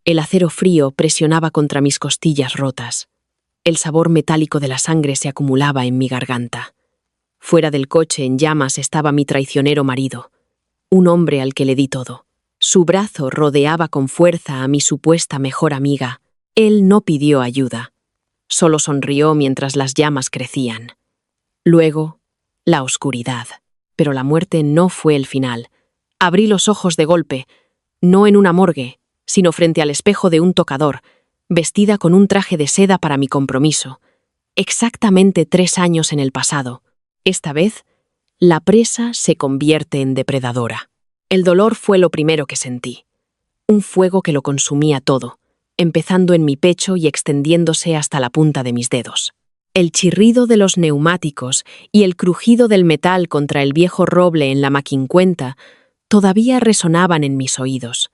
El acero frío presionaba contra mis costillas rotas. El sabor metálico de la sangre se acumulaba en mi garganta. Fuera del coche, en llamas, estaba mi traicionero marido, un hombre al que le di todo. Su brazo rodeaba con fuerza a mi supuesta mejor amiga. Él no pidió ayuda. Solo sonrió mientras las llamas crecían. Luego, la oscuridad. Pero la muerte no fue el final. Abrí los ojos de golpe, no en una morgue, sino frente al espejo de un tocador, vestida con un traje de seda para mi compromiso. Exactamente 3 años en el pasado. Esta vez, la presa se convierte en depredadora. El dolor fue lo primero que sentí. Un fuego que lo consumía todo, empezando en mi pecho y extendiéndose hasta la punta de mis dedos. El chirrido de los neumáticos y el crujido del metal contra el viejo roble en la maquincuenta todavía resonaban en mis oídos.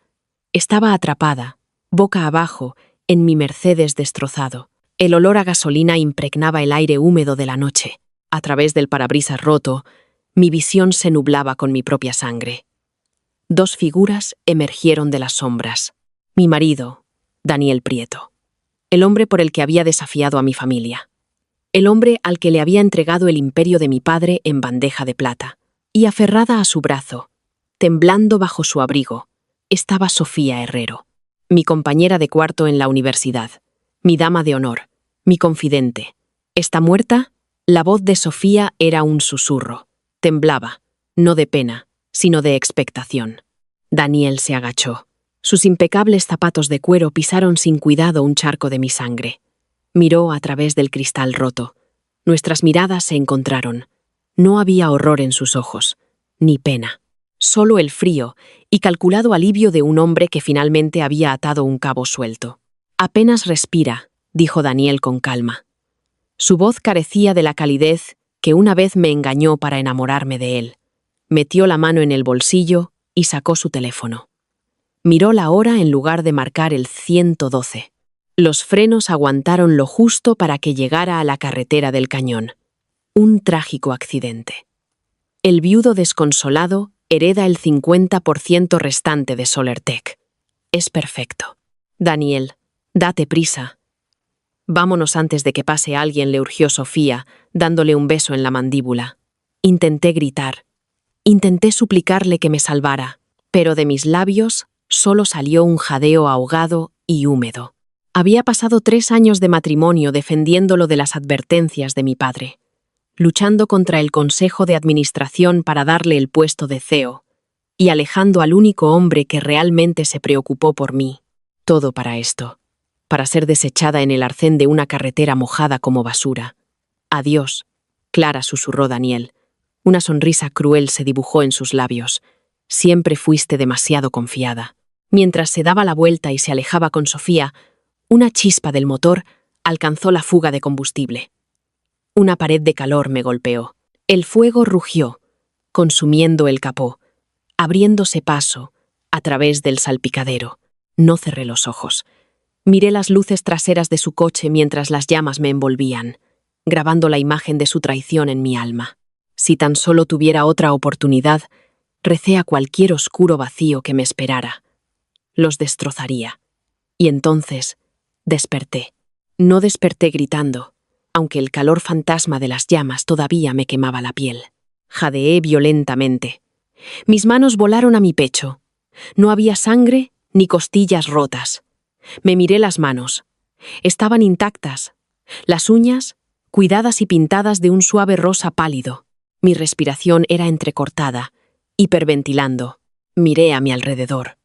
Estaba atrapada, boca abajo, en mi Mercedes destrozado. El olor a gasolina impregnaba el aire húmedo de la noche. A través del parabrisas roto, mi visión se nublaba con mi propia sangre. 2 figuras emergieron de las sombras. Mi marido, Daniel Prieto. El hombre por el que había desafiado a mi familia. El hombre al que le había entregado el imperio de mi padre en bandeja de plata. Y aferrada a su brazo, temblando bajo su abrigo, estaba Sofía Herrero, mi compañera de cuarto en la universidad, mi dama de honor, mi confidente. ¿Está muerta? La voz de Sofía era un susurro. Temblaba, no de pena, sino de expectación. Daniel se agachó. Sus impecables zapatos de cuero pisaron sin cuidado un charco de mi sangre. Miró a través del cristal roto. Nuestras miradas se encontraron. No había horror en sus ojos, ni pena. Solo el frío y calculado alivio de un hombre que finalmente había atado un cabo suelto. «Apenas respira», dijo Daniel con calma. Su voz carecía de la calidez que una vez me engañó para enamorarme de él. Metió la mano en el bolsillo y sacó su teléfono. Miró la hora en lugar de marcar el 112. Los frenos aguantaron lo justo para que llegara a la carretera del cañón. Un trágico accidente. El viudo desconsolado hereda el 50% restante de Solertech. Es perfecto. Daniel, date prisa. Vámonos antes de que pase alguien, le urgió Sofía, dándole un beso en la mandíbula. Intenté gritar. Intenté suplicarle que me salvara, pero de mis labios solo salió un jadeo ahogado y húmedo. Había pasado 3 años de matrimonio defendiéndolo de las advertencias de mi padre, luchando contra el consejo de administración para darle el puesto de CEO, y alejando al único hombre que realmente se preocupó por mí. Todo para esto, para ser desechada en el arcén de una carretera mojada como basura. «Adiós», Clara, susurró Daniel. Una sonrisa cruel se dibujó en sus labios. «Siempre fuiste demasiado confiada». Mientras se daba la vuelta y se alejaba con Sofía, una chispa del motor alcanzó la fuga de combustible. Una pared de calor me golpeó. El fuego rugió, consumiendo el capó, abriéndose paso a través del salpicadero. No cerré los ojos. Miré las luces traseras de su coche mientras las llamas me envolvían, grabando la imagen de su traición en mi alma. Si tan solo tuviera otra oportunidad, recé a cualquier oscuro vacío que me esperara. Los destrozaría. Y entonces desperté. No desperté gritando, aunque el calor fantasma de las llamas todavía me quemaba la piel. Jadeé violentamente. Mis manos volaron a mi pecho. No había sangre ni costillas rotas. Me miré las manos. Estaban intactas. Las uñas, cuidadas y pintadas de un suave rosa pálido. Mi respiración era entrecortada, hiperventilando. Miré a mi alrededor.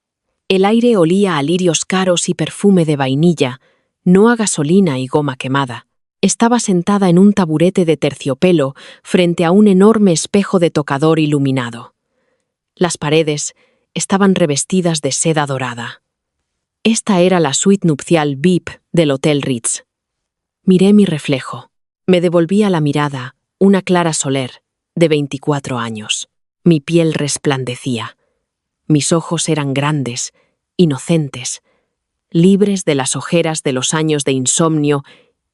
El aire olía a lirios caros y perfume de vainilla, no a gasolina y goma quemada. Estaba sentada en un taburete de terciopelo frente a un enorme espejo de tocador iluminado. Las paredes estaban revestidas de seda dorada. Esta era la suite nupcial VIP del Hotel Ritz. Miré mi reflejo. Me devolvía la mirada una Clara Soler, de 24 años. Mi piel resplandecía. Mis ojos eran grandes, inocentes, libres de las ojeras de los años de insomnio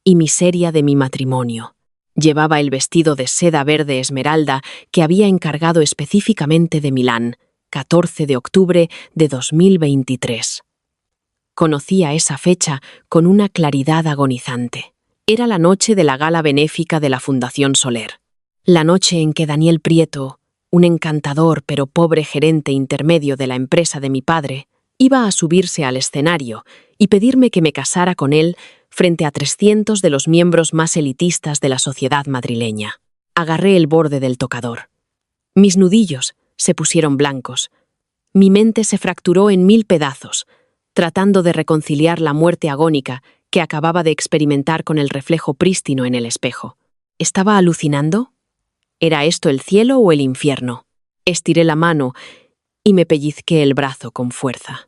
y miseria de mi matrimonio. Llevaba el vestido de seda verde esmeralda que había encargado específicamente de Milán, 14 de octubre de 2023. Conocía esa fecha con una claridad agonizante. Era la noche de la gala benéfica de la Fundación Soler. La noche en que Daniel Prieto, un encantador pero pobre gerente intermedio de la empresa de mi padre, iba a subirse al escenario y pedirme que me casara con él frente a 300 de los miembros más elitistas de la sociedad madrileña. Agarré el borde del tocador. Mis nudillos se pusieron blancos. Mi mente se fracturó en 1000 pedazos, tratando de reconciliar la muerte agónica que acababa de experimentar con el reflejo prístino en el espejo. ¿Estaba alucinando? ¿Era esto el cielo o el infierno? Estiré la mano y me pellizqué el brazo con fuerza.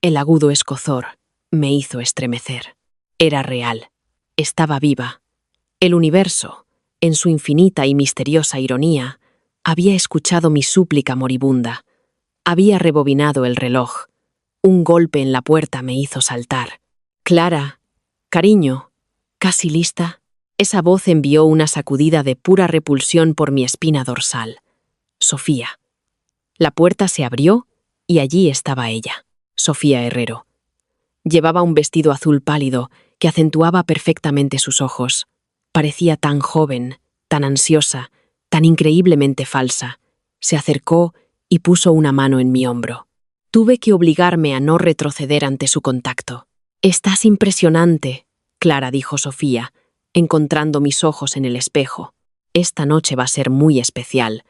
El agudo escozor me hizo estremecer. Era real. Estaba viva. El universo, en su infinita y misteriosa ironía, había escuchado mi súplica moribunda. Había rebobinado el reloj. Un golpe en la puerta me hizo saltar. «Clara, cariño, ¿casi lista?» Esa voz envió una sacudida de pura repulsión por mi espina dorsal. Sofía. La puerta se abrió y allí estaba ella, Sofía Herrero. Llevaba un vestido azul pálido que acentuaba perfectamente sus ojos. Parecía tan joven, tan ansiosa, tan increíblemente falsa. Se acercó y puso una mano en mi hombro. Tuve que obligarme a no retroceder ante su contacto. «Estás impresionante», Clara, dijo Sofía, encontrando mis ojos en el espejo. «Esta noche va a ser muy especial.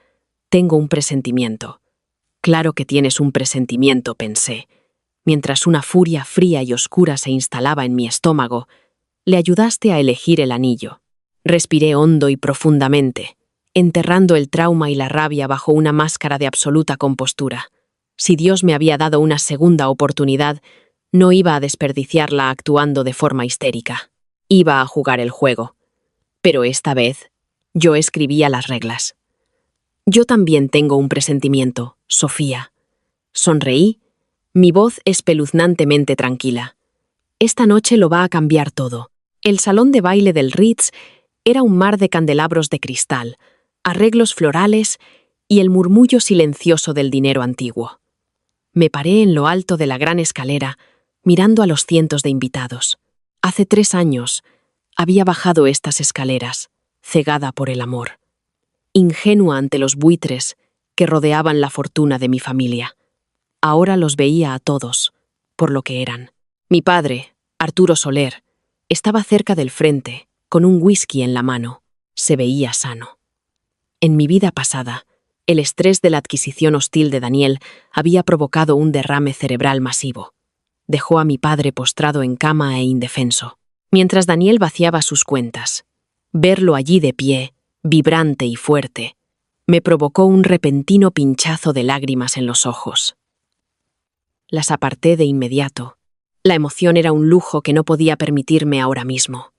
Tengo un presentimiento». «Claro que tienes un presentimiento», pensé. Mientras una furia fría y oscura se instalaba en mi estómago, le ayudaste a elegir el anillo. Respiré hondo y profundamente, enterrando el trauma y la rabia bajo una máscara de absoluta compostura. Si Dios me había dado una segunda oportunidad, no iba a desperdiciarla actuando de forma histérica. Iba a jugar el juego. Pero esta vez, yo escribía las reglas. «Yo también tengo un presentimiento, Sofía». Sonreí, mi voz espeluznantemente tranquila. «Esta noche lo va a cambiar todo». El salón de baile del Ritz era un mar de candelabros de cristal, arreglos florales y el murmullo silencioso del dinero antiguo. Me paré en lo alto de la gran escalera, mirando a los cientos de invitados. Hace 3 años había bajado estas escaleras, cegada por el amor, ingenua ante los buitres que rodeaban la fortuna de mi familia. Ahora los veía a todos, por lo que eran. Mi padre, Arturo Soler, estaba cerca del frente, con un whisky en la mano. Se veía sano. En mi vida pasada, el estrés de la adquisición hostil de Daniel había provocado un derrame cerebral masivo. Dejó a mi padre postrado en cama e indefenso, mientras Daniel vaciaba sus cuentas. Verlo allí de pie, vibrante y fuerte, me provocó un repentino pinchazo de lágrimas en los ojos. Las aparté de inmediato. La emoción era un lujo que no podía permitirme ahora mismo.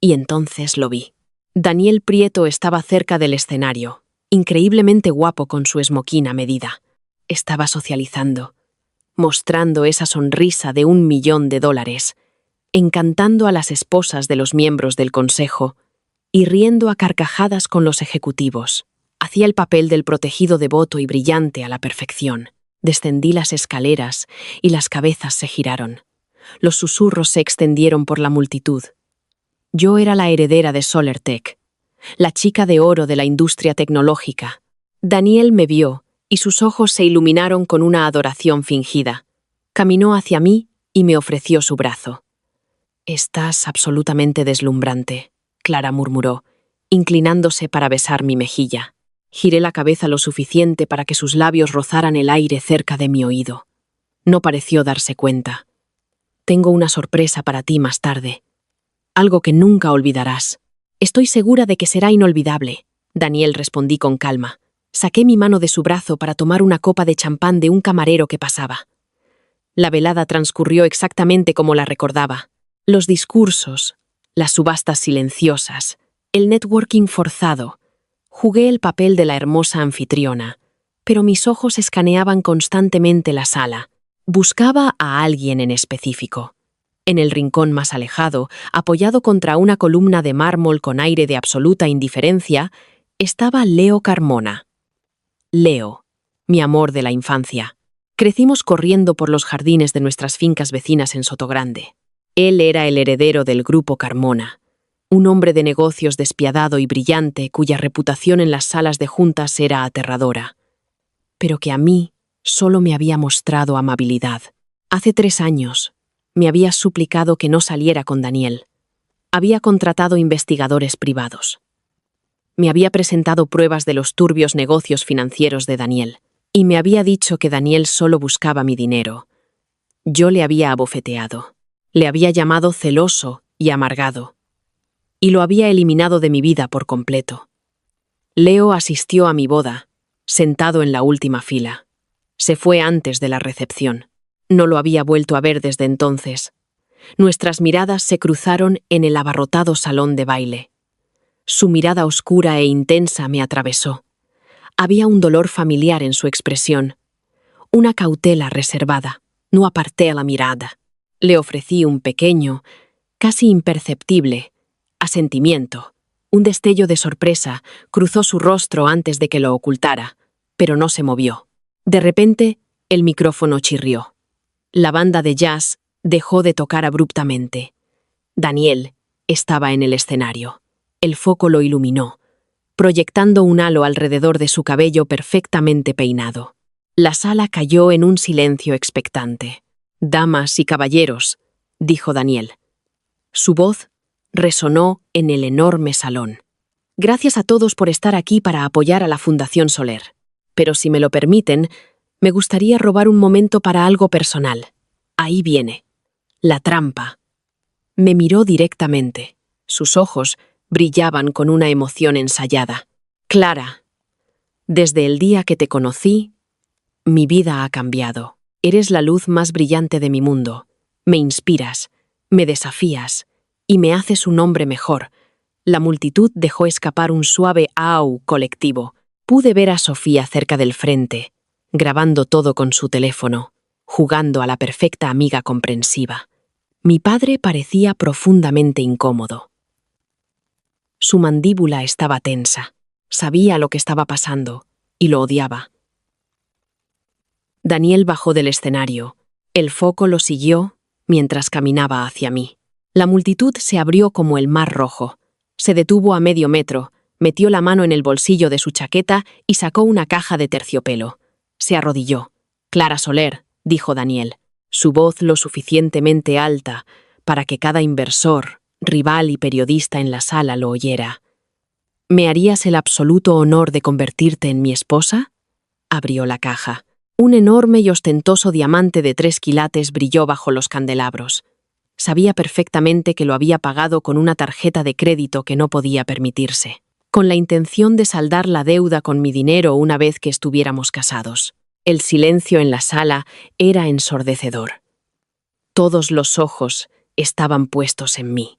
Y entonces lo vi. Daniel Prieto estaba cerca del escenario, increíblemente guapo con su esmoquín a medida. Estaba socializando, mostrando esa sonrisa de $1.000.000, encantando a las esposas de los miembros del consejo y riendo a carcajadas con los ejecutivos. Hacía el papel del protegido devoto y brillante a la perfección. Descendí las escaleras y las cabezas se giraron. Los susurros se extendieron por la multitud. Yo era la heredera de SolarTech, la chica de oro de la industria tecnológica. Daniel me vio y sus ojos se iluminaron con una adoración fingida. Caminó hacia mí y me ofreció su brazo. «Estás absolutamente deslumbrante», Clara murmuró, inclinándose para besar mi mejilla. Giré la cabeza lo suficiente para que sus labios rozaran el aire cerca de mi oído. No pareció darse cuenta. «Tengo una sorpresa para ti más tarde. Algo que nunca olvidarás». «Estoy segura de que será inolvidable», Daniel, respondí con calma. Saqué mi mano de su brazo para tomar una copa de champán de un camarero que pasaba. La velada transcurrió exactamente como la recordaba. Los discursos, las subastas silenciosas, el networking forzado. Jugué el papel de la hermosa anfitriona, pero mis ojos escaneaban constantemente la sala. Buscaba a alguien en específico. En el rincón más alejado, apoyado contra una columna de mármol con aire de absoluta indiferencia, estaba Leo Carmona. Leo, mi amor de la infancia. Crecimos corriendo por los jardines de nuestras fincas vecinas en Sotogrande. Él era el heredero del Grupo Carmona, un hombre de negocios despiadado y brillante cuya reputación en las salas de juntas era aterradora, pero que a mí solo me había mostrado amabilidad. Hace 3 años me había suplicado que no saliera con Daniel. Había contratado investigadores privados. Me había presentado pruebas de los turbios negocios financieros de Daniel, y me había dicho que Daniel solo buscaba mi dinero. Yo le había abofeteado, le había llamado celoso y amargado, y lo había eliminado de mi vida por completo. Leo asistió a mi boda, sentado en la última fila. Se fue antes de la recepción. No lo había vuelto a ver desde entonces. Nuestras miradas se cruzaron en el abarrotado salón de baile. Su mirada oscura e intensa me atravesó. Había un dolor familiar en su expresión, una cautela reservada. No aparté la mirada. Le ofrecí un pequeño, casi imperceptible, asentimiento. Un destello de sorpresa cruzó su rostro antes de que lo ocultara, pero no se movió. De repente, el micrófono chirrió. La banda de jazz dejó de tocar abruptamente. Daniel estaba en el escenario. El foco lo iluminó, proyectando un halo alrededor de su cabello perfectamente peinado. La sala cayó en un silencio expectante. «Damas y caballeros», dijo Daniel. Su voz resonó en el enorme salón. «Gracias a todos por estar aquí para apoyar a la Fundación Soler. Pero si me lo permiten, me gustaría robar un momento para algo personal. Ahí viene. La trampa». Me miró directamente. Sus ojos brillaban con una emoción ensayada. «Clara, desde el día que te conocí, mi vida ha cambiado. Eres la luz más brillante de mi mundo. Me inspiras, me desafías y me haces un hombre mejor». La multitud dejó escapar un suave «au» colectivo. Pude ver a Sofía cerca del frente, grabando todo con su teléfono, jugando a la perfecta amiga comprensiva. Mi padre parecía profundamente incómodo. Su mandíbula estaba tensa. Sabía lo que estaba pasando y lo odiaba. Daniel bajó del escenario. El foco lo siguió mientras caminaba hacia mí. La multitud se abrió como el mar rojo. Se detuvo a medio metro, metió la mano en el bolsillo de su chaqueta y sacó una caja de terciopelo. Se arrodilló. «Clara Soler», dijo Daniel, su voz lo suficientemente alta para que cada inversor, rival y periodista en la sala lo oyera. «¿Me harías el absoluto honor de convertirte en mi esposa?» Abrió la caja. Un enorme y ostentoso diamante de 3 quilates brilló bajo los candelabros. Sabía perfectamente que lo había pagado con una tarjeta de crédito que no podía permitirse, con la intención de saldar la deuda con mi dinero una vez que estuviéramos casados. El silencio en la sala era ensordecedor. Todos los ojos estaban puestos en mí.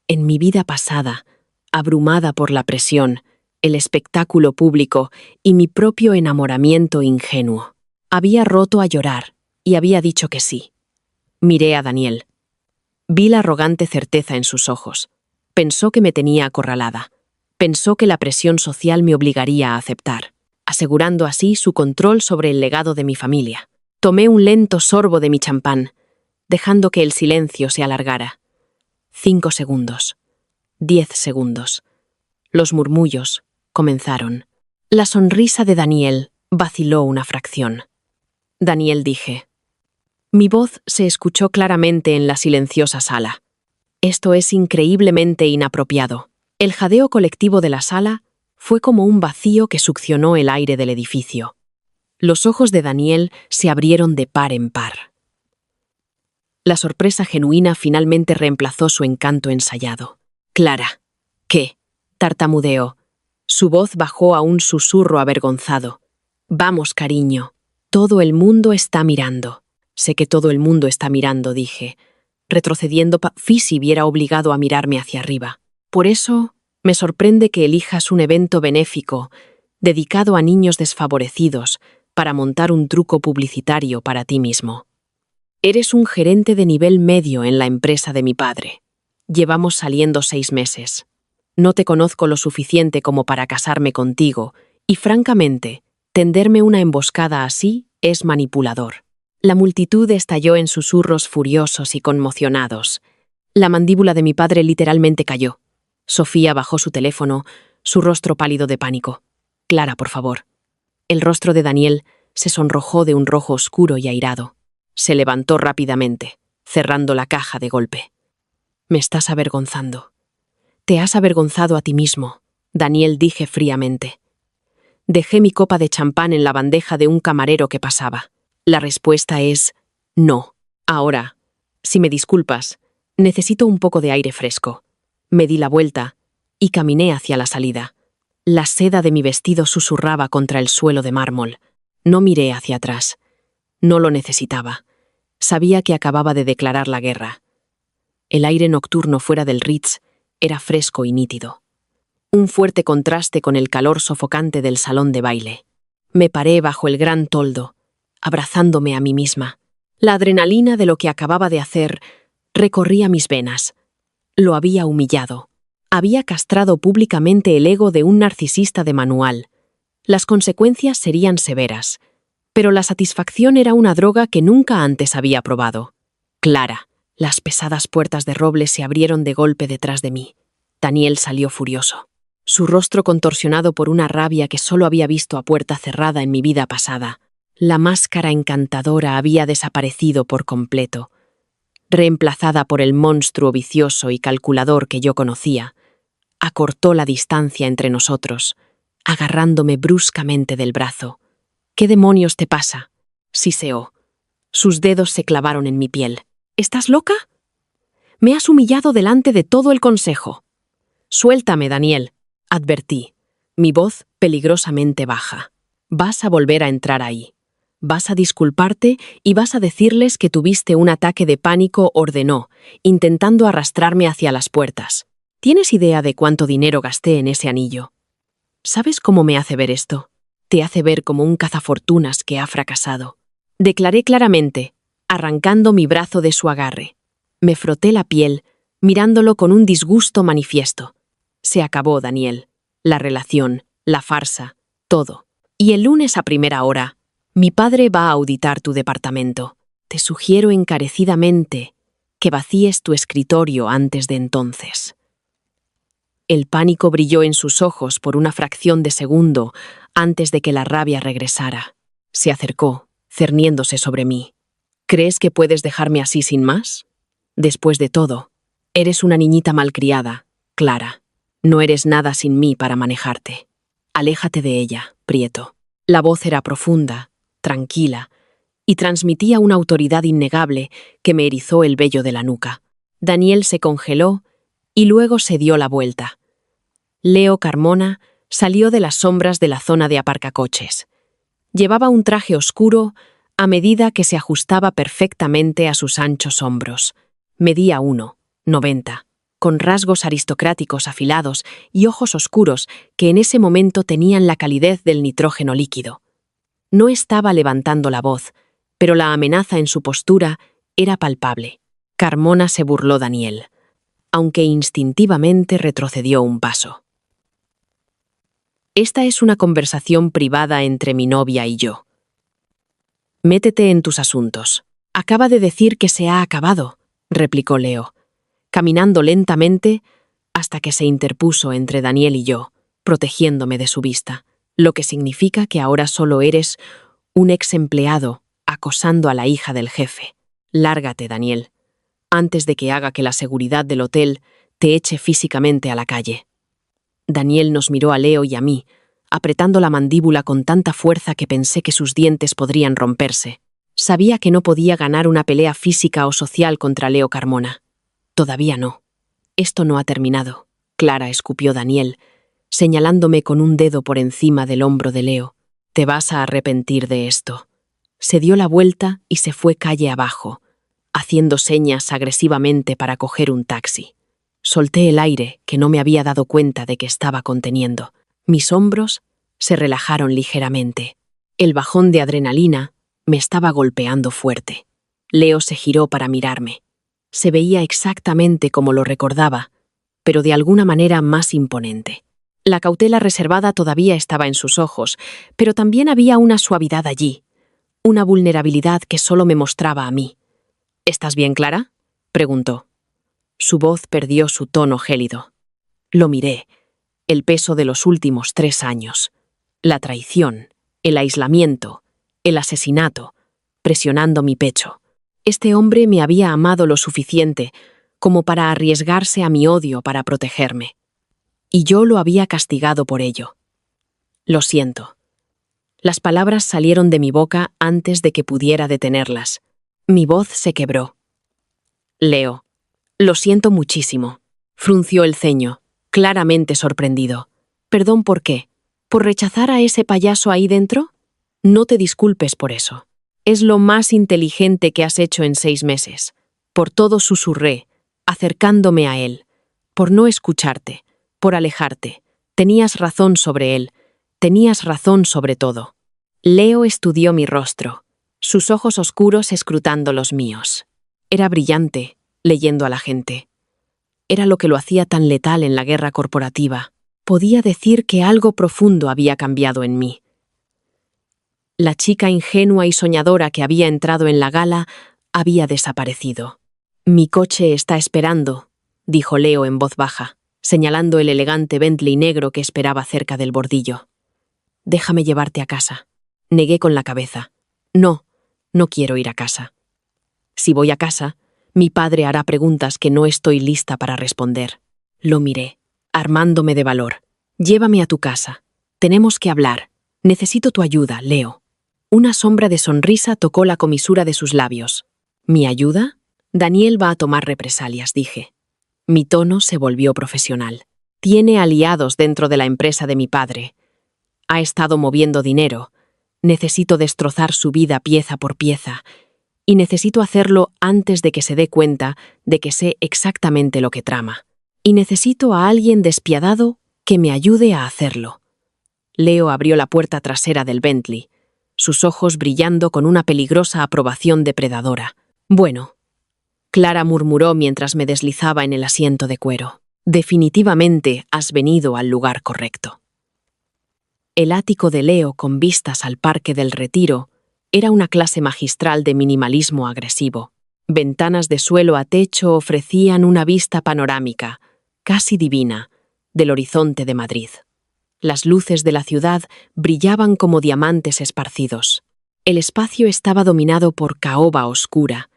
En mi vida pasada, abrumada por la presión, el espectáculo público y mi propio enamoramiento ingenuo, había roto a llorar y había dicho que sí. Miré a Daniel. Vi la arrogante certeza en sus ojos. Pensó que me tenía acorralada. Pensó que la presión social me obligaría a aceptar, asegurando así su control sobre el legado de mi familia. Tomé un lento sorbo de mi champán, dejando que el silencio se alargara. 5 segundos. 10 segundos. Los murmullos comenzaron. La sonrisa de Daniel vaciló una fracción. «Daniel», dije. Mi voz se escuchó claramente en la silenciosa sala. «Esto es increíblemente inapropiado». El jadeo colectivo de la sala fue como un vacío que succionó el aire del edificio. Los ojos de Daniel se abrieron de par en par. La sorpresa genuina finalmente reemplazó su encanto ensayado. «Clara». «¿Qué?», tartamudeó. Su voz bajó a un susurro avergonzado. «Vamos, cariño. Todo el mundo está mirando». «Sé que todo el mundo está mirando», dije, retrocediendo. Fisi viera obligado a mirarme hacia arriba. «Por eso me sorprende que elijas un evento benéfico dedicado a niños desfavorecidos para montar un truco publicitario para ti mismo. Eres un gerente de nivel medio en la empresa de mi padre. Llevamos saliendo 6 meses. No te conozco lo suficiente como para casarme contigo y, francamente, Tenderme una emboscada así es manipulador. La multitud estalló en susurros furiosos y conmocionados. La mandíbula de mi padre literalmente cayó. Sofía bajó su teléfono, su rostro pálido de pánico. Clara, por favor. El rostro de Daniel se sonrojó de un rojo oscuro y airado. Se levantó rápidamente, cerrando la caja de golpe. Me estás avergonzando. Te has avergonzado a ti mismo, Daniel, dije fríamente. Dejé mi copa de champán en la bandeja de un camarero que pasaba. La respuesta es no. Ahora, si me disculpas, necesito un poco de aire fresco. Me di la vuelta y caminé hacia la salida. La seda de mi vestido susurraba contra el suelo de mármol. No miré hacia atrás. No lo necesitaba. Sabía que acababa de declarar la guerra. El aire nocturno fuera del Ritz era fresco y nítido. Un fuerte contraste con el calor sofocante del salón de baile. Me paré bajo el gran toldo, abrazándome a mí misma. La adrenalina de lo que acababa de hacer recorría mis venas. Lo había humillado. Había castrado públicamente el ego de un narcisista de manual. Las consecuencias serían severas, pero la satisfacción era una droga que nunca antes había probado. Clara. Las pesadas puertas de roble se abrieron de golpe detrás de mí. Daniel salió furioso. Su rostro contorsionado por una rabia que solo había visto a puerta cerrada en mi vida pasada. La máscara encantadora había desaparecido por completo, reemplazada por el monstruo vicioso y calculador que yo conocía. Acortó la distancia entre nosotros, agarrándome bruscamente del brazo. ¿Qué demonios te pasa?, siseó. Sus dedos se clavaron en mi piel. ¿Estás loca? Me has humillado delante de todo el consejo. Suéltame, Daniel, advertí, mi voz peligrosamente baja. Vas a volver a entrar ahí. Vas a disculparte y vas a decirles que tuviste un ataque de pánico, ordenó, intentando arrastrarme hacia las puertas. ¿Tienes idea de cuánto dinero gasté en ese anillo? ¿Sabes cómo me hace ver esto? Te hace ver como un cazafortunas que ha fracasado. Declaré claramente, arrancando mi brazo de su agarre. Me froté la piel, mirándolo con un disgusto manifiesto. Se acabó, Daniel. La relación, la farsa, todo. Y el lunes a primera hora, mi padre va a auditar tu departamento. Te sugiero encarecidamente que vacíes tu escritorio antes de entonces. El pánico brilló en sus ojos por una fracción de segundo antes de que la rabia regresara. Se acercó, cerniéndose sobre mí. ¿Crees que puedes dejarme así sin más? Después de todo, eres una niñita malcriada, Clara. No eres nada sin mí para manejarte. Aléjate de ella, Prieto. La voz era profunda, tranquila, y transmitía una autoridad innegable que me erizó el vello de la nuca. Daniel se congeló y luego se dio la vuelta. Leo Carmona salió de las sombras de la zona de aparcacoches. Llevaba un traje oscuro a medida que se ajustaba perfectamente a sus anchos hombros. Medía 1,90, con rasgos aristocráticos afilados y ojos oscuros que en ese momento tenían la calidez del nitrógeno líquido. No estaba levantando la voz, pero la amenaza en su postura era palpable. Carmona se burló Daniel, aunque instintivamente retrocedió un paso. Esta es una conversación privada entre mi novia y yo. Métete en tus asuntos. Acaba de decir que se ha acabado, replicó Leo, caminando lentamente hasta que se interpuso entre Daniel y yo, protegiéndome de su vista, lo que significa que ahora solo eres un ex empleado acosando a la hija del jefe. Lárgate, Daniel, antes de que haga que la seguridad del hotel te eche físicamente a la calle. Daniel nos miró a Leo y a mí, apretando la mandíbula con tanta fuerza que pensé que sus dientes podrían romperse. Sabía que no podía ganar una pelea física o social contra Leo Carmona. Todavía no. Esto no ha terminado, Clara, escupió Daniel, señalándome con un dedo por encima del hombro de Leo. Te vas a arrepentir de esto. Se dio la vuelta y se fue calle abajo, haciendo señas agresivamente para coger un taxi. Solté el aire que no me había dado cuenta de que estaba conteniendo. Mis hombros se relajaron ligeramente. El bajón de adrenalina me estaba golpeando fuerte. Leo se giró para mirarme. Se veía exactamente como lo recordaba, pero de alguna manera más imponente. La cautela reservada todavía estaba en sus ojos, pero también había una suavidad allí, una vulnerabilidad que solo me mostraba a mí. ¿Estás bien, Clara?, preguntó. Su voz perdió su tono gélido. Lo miré. El peso de los últimos 3 años. La traición, el aislamiento, el asesinato, presionando mi pecho. Este hombre me había amado lo suficiente como para arriesgarse a mi odio para protegerme. Y yo lo había castigado por ello. Lo siento. Las palabras salieron de mi boca antes de que pudiera detenerlas. Mi voz se quebró. Leo, lo siento muchísimo. Frunció el ceño, claramente sorprendido. ¿Perdón por qué? ¿Por rechazar a ese payaso ahí dentro? No te disculpes por eso. Es lo más inteligente que has hecho en 6 meses. Por todo susurré, acercándome a él. Por no escucharte, por alejarte. Tenías razón sobre él. Tenías razón sobre todo. Leo estudió mi rostro, sus ojos oscuros escrutando los míos. Era brillante, leyendo a la gente. Era lo que lo hacía tan letal en la guerra corporativa. Podía decir que algo profundo había cambiado en mí. La chica ingenua y soñadora que había entrado en la gala había desaparecido. «Mi coche está esperando», dijo Leo en voz baja, señalando el elegante Bentley negro que esperaba cerca del bordillo. «Déjame llevarte a casa». Negué con la cabeza. «No, no quiero ir a casa. Si voy a casa, mi padre hará preguntas que no estoy lista para responder». Lo miré, armándome de valor. «Llévame a tu casa. Tenemos que hablar. Necesito tu ayuda, Leo». Una sombra de sonrisa tocó la comisura de sus labios. ¿Mi ayuda? Daniel va a tomar represalias, dije. Mi tono se volvió profesional. Tiene aliados dentro de la empresa de mi padre. Ha estado moviendo dinero. Necesito destrozar su vida pieza por pieza. Y necesito hacerlo antes de que se dé cuenta de que sé exactamente lo que trama. Y necesito a alguien despiadado que me ayude a hacerlo. Leo abrió la puerta trasera del Bentley, sus ojos brillando con una peligrosa aprobación depredadora. «Bueno», Clara murmuró mientras me deslizaba en el asiento de cuero. «Definitivamente has venido al lugar correcto». El ático de Leo con vistas al Parque del Retiro era una clase magistral de minimalismo agresivo. Ventanas de suelo a techo ofrecían una vista panorámica, casi divina, del horizonte de Madrid. Las luces de la ciudad brillaban como diamantes esparcidos. El espacio estaba dominado por caoba oscura,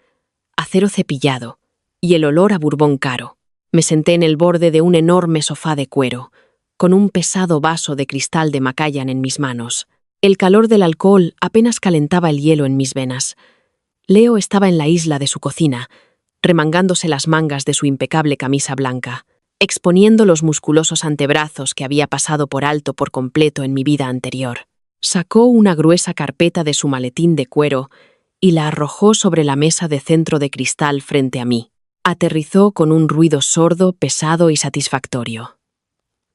acero cepillado y el olor a Bourbon caro. Me senté en el borde de un enorme sofá de cuero, con un pesado vaso de cristal de Macallan en mis manos. El calor del alcohol apenas calentaba el hielo en mis venas. Leo estaba en la isla de su cocina, remangándose las mangas de su impecable camisa blanca, exponiendo los musculosos antebrazos que había pasado por alto por completo en mi vida anterior. Sacó una gruesa carpeta de su maletín de cuero y la arrojó sobre la mesa de centro de cristal frente a mí. Aterrizó con un ruido sordo, pesado y satisfactorio.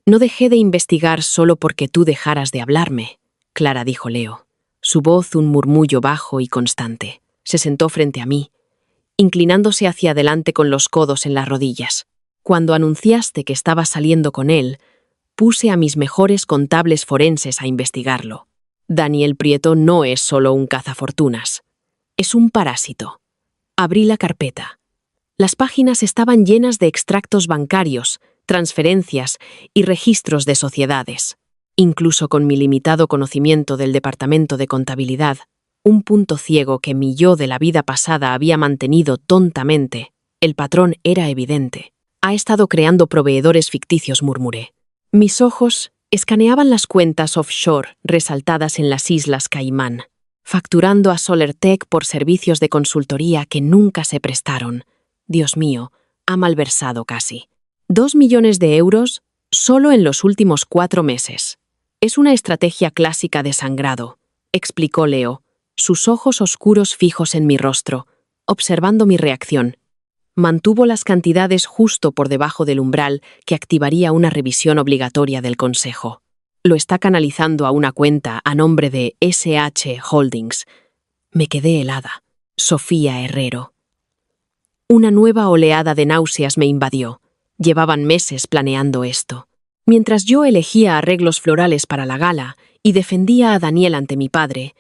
«No dejé de investigar solo porque tú dejaras de hablarme», Clara dijo Leo. Su voz un murmullo bajo y constante. Se sentó frente a mí, inclinándose hacia adelante con los codos en las rodillas. «Cuando anunciaste que estabas saliendo con él, puse a mis mejores contables forenses a investigarlo. Daniel Prieto no es solo un cazafortunas. Es un parásito». Abrí la carpeta. Las páginas estaban llenas de extractos bancarios, transferencias y registros de sociedades. Incluso con mi limitado conocimiento del departamento de contabilidad, un punto ciego que mi yo de la vida pasada había mantenido tontamente, el patrón era evidente. «Ha estado creando proveedores ficticios», murmuré. Mis ojos escaneaban las cuentas offshore resaltadas en las Islas Caimán, facturando a SolarTech por servicios de consultoría que nunca se prestaron. Dios mío, ha malversado casi 2 millones de euros solo en los últimos 4 meses. «Es una estrategia clásica de sangrado», explicó Leo, sus ojos oscuros fijos en mi rostro, observando mi reacción. Mantuvo las cantidades justo por debajo del umbral que activaría una revisión obligatoria del Consejo. Lo está canalizando a una cuenta a nombre de SH Holdings. Me quedé helada. Sofía Herrero. Una nueva oleada de náuseas me invadió. Llevaban meses planeando esto. Mientras yo elegía arreglos florales para la gala y defendía a Daniel ante mi padre,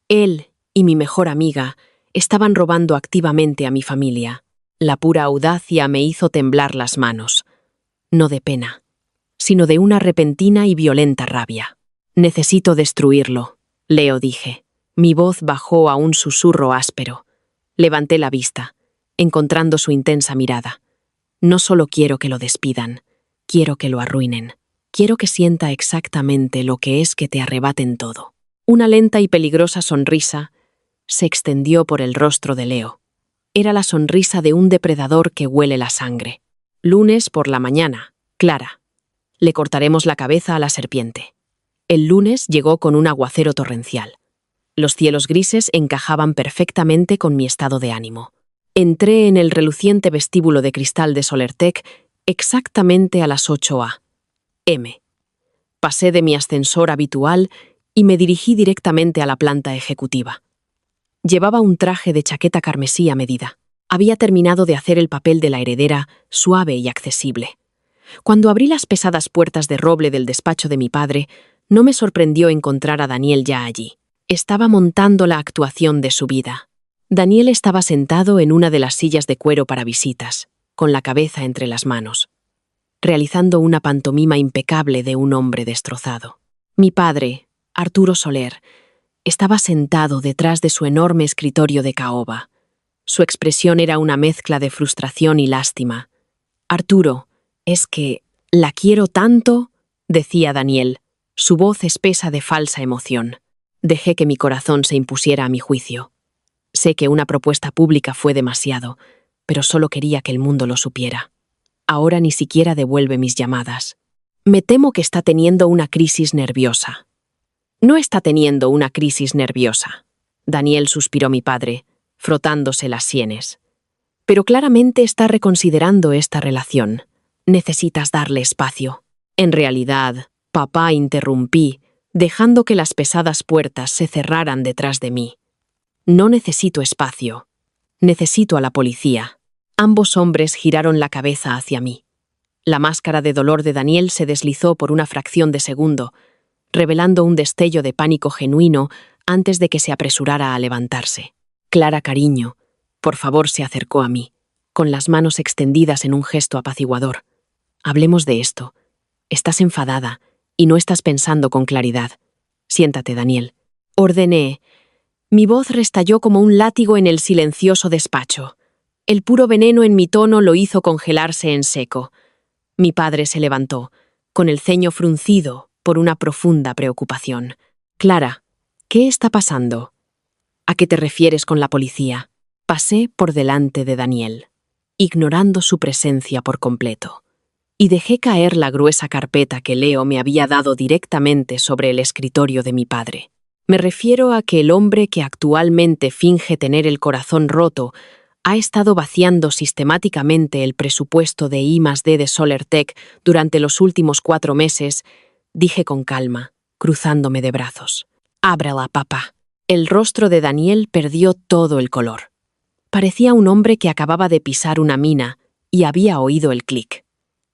él y mi mejor amiga estaban robando activamente a mi familia. La pura audacia me hizo temblar las manos, no de pena, sino de una repentina y violenta rabia. «Necesito destruirlo», Leo dije. Mi voz bajó a un susurro áspero. Levanté la vista, encontrando su intensa mirada. «No solo quiero que lo despidan, quiero que lo arruinen. Quiero que sienta exactamente lo que es que te arrebaten todo». Una lenta y peligrosa sonrisa se extendió por el rostro de Leo. Era la sonrisa de un depredador que huele la sangre. «Lunes por la mañana, Clara. Le cortaremos la cabeza a la serpiente». El lunes llegó con un aguacero torrencial. Los cielos grises encajaban perfectamente con mi estado de ánimo. Entré en el reluciente vestíbulo de cristal de Solertec exactamente a las 8 a.m. Pasé de mi ascensor habitual y me dirigí directamente a la planta ejecutiva. Llevaba un traje de chaqueta carmesí a medida. Había terminado de hacer el papel de la heredera suave y accesible. Cuando abrí las pesadas puertas de roble del despacho de mi padre, no me sorprendió encontrar a Daniel ya allí. Estaba montando la actuación de su vida. Daniel estaba sentado en una de las sillas de cuero para visitas, con la cabeza entre las manos, realizando una pantomima impecable de un hombre destrozado. Mi padre, Arturo Soler, estaba sentado detrás de su enorme escritorio de caoba. Su expresión era una mezcla de frustración y lástima. «Arturo, es que la quiero tanto», decía Daniel, su voz espesa de falsa emoción. Dejé que mi corazón se impusiera a mi juicio. Sé que una propuesta pública fue demasiado, pero solo quería que el mundo lo supiera. Ahora ni siquiera devuelve mis llamadas. Me temo que está teniendo una crisis nerviosa. «No está teniendo una crisis nerviosa», Daniel suspiró mi padre, frotándose las sienes. «Pero claramente está reconsiderando esta relación. Necesitas darle espacio». En realidad, papá, interrumpí, dejando que las pesadas puertas se cerraran detrás de mí. «No necesito espacio. Necesito a la policía». Ambos hombres giraron la cabeza hacia mí. La máscara de dolor de Daniel se deslizó por una fracción de segundo, revelando un destello de pánico genuino antes de que se apresurara a levantarse. «Clara, cariño», por favor, se acercó a mí, con las manos extendidas en un gesto apaciguador. «Hablemos de esto. Estás enfadada y no estás pensando con claridad. Siéntate, Daniel». Ordené. Mi voz restalló como un látigo en el silencioso despacho. El puro veneno en mi tono lo hizo congelarse en seco. Mi padre se levantó, con el ceño fruncido por una profunda preocupación. «Clara, ¿qué está pasando? ¿A qué te refieres con la policía?» Pasé por delante de Daniel, ignorando su presencia por completo, y dejé caer la gruesa carpeta que Leo me había dado directamente sobre el escritorio de mi padre. Me refiero a que el hombre que actualmente finge tener el corazón roto ha estado vaciando sistemáticamente el presupuesto de I+D de Solertec durante los últimos 4 meses, dije con calma, cruzándome de brazos. «Ábrela, papá». El rostro de Daniel perdió todo el color. Parecía un hombre que acababa de pisar una mina y había oído el clic.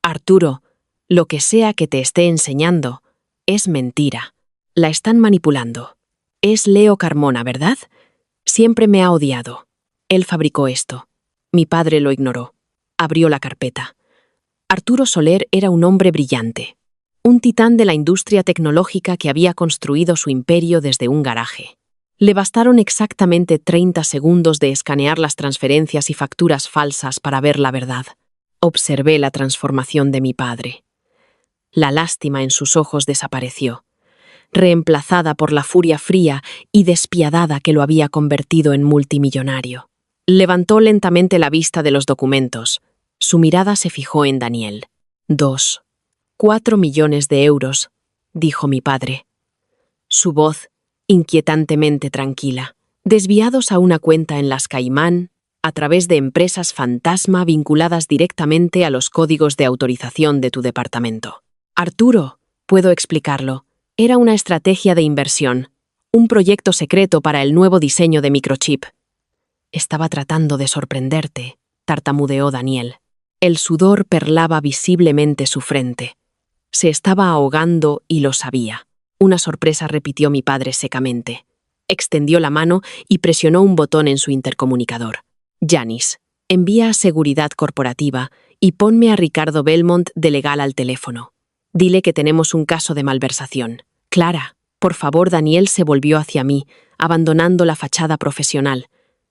«Arturo, lo que sea que te esté enseñando es mentira. La están manipulando. Es Leo Carmona, ¿verdad? Siempre me ha odiado. Él fabricó esto». Mi padre lo ignoró. Abrió la carpeta. Arturo Soler era un hombre brillante, un titán de la industria tecnológica que había construido su imperio desde un garaje. Le bastaron exactamente 30 segundos de escanear las transferencias y facturas falsas para ver la verdad. Observé la transformación de mi padre. La lástima en sus ojos desapareció, reemplazada por la furia fría y despiadada que lo había convertido en multimillonario. Levantó lentamente la vista de los documentos. Su mirada se fijó en Daniel. 4 millones de euros, dijo mi padre. Su voz, inquietantemente tranquila, desviados a una cuenta en las Caimán, a través de empresas fantasma vinculadas directamente a los códigos de autorización de tu departamento. Arturo, puedo explicarlo, era una estrategia de inversión, un proyecto secreto para el nuevo diseño de microchip. Estaba tratando de sorprenderte, tartamudeó Daniel. El sudor perlaba visiblemente su frente. Se estaba ahogando y lo sabía. Una sorpresa, repitió mi padre secamente. Extendió la mano y presionó un botón en su intercomunicador. Janice, envía a Seguridad Corporativa y ponme a Ricardo Belmont de legal al teléfono. Dile que tenemos un caso de malversación. Clara, por favor. Daniel se volvió hacia mí, abandonando la fachada profesional.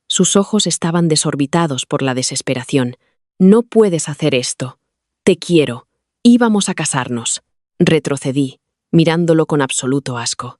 Sus ojos estaban desorbitados por la desesperación. No puedes hacer esto. Te quiero. Íbamos a casarnos. Retrocedí, mirándolo con absoluto asco.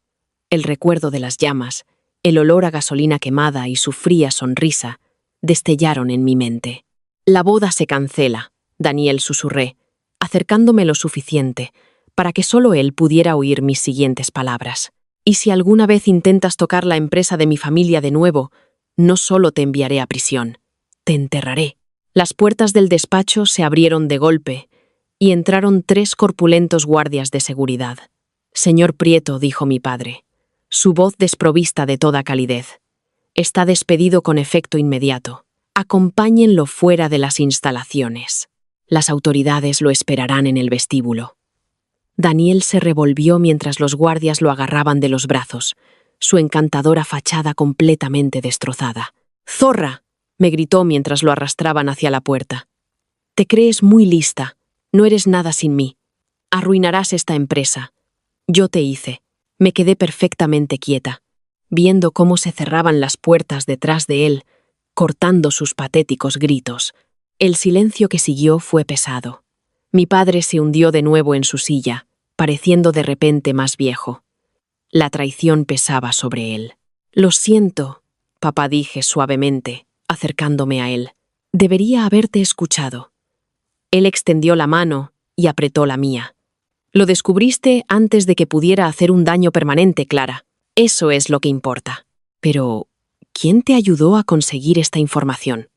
El recuerdo de las llamas, el olor a gasolina quemada y su fría sonrisa destellaron en mi mente. La boda se cancela, Daniel, susurré, acercándome lo suficiente para que solo él pudiera oír mis siguientes palabras. Y si alguna vez intentas tocar la empresa de mi familia de nuevo, no solo te enviaré a prisión, te enterraré. Las puertas del despacho se abrieron de golpe y entraron 3 corpulentos guardias de seguridad. Señor Prieto, dijo mi padre, su voz desprovista de toda calidez. Está despedido con efecto inmediato. Acompáñenlo fuera de las instalaciones. Las autoridades lo esperarán en el vestíbulo. Daniel se revolvió mientras los guardias lo agarraban de los brazos, su encantadora fachada completamente destrozada. ¡Zorra!, me gritó mientras lo arrastraban hacia la puerta. Te crees muy lista. No eres nada sin mí. Arruinarás esta empresa. Yo te hice. Me quedé perfectamente quieta, viendo cómo se cerraban las puertas detrás de él, cortando sus patéticos gritos. El silencio que siguió fue pesado. Mi padre se hundió de nuevo en su silla, pareciendo de repente más viejo. La traición pesaba sobre él. Lo siento, papá, dije suavemente, acercándome a él. Debería haberte escuchado. Él extendió la mano y apretó la mía. Lo descubriste antes de que pudiera hacer un daño permanente, Clara. Eso es lo que importa. Pero, ¿quién te ayudó a conseguir esta información?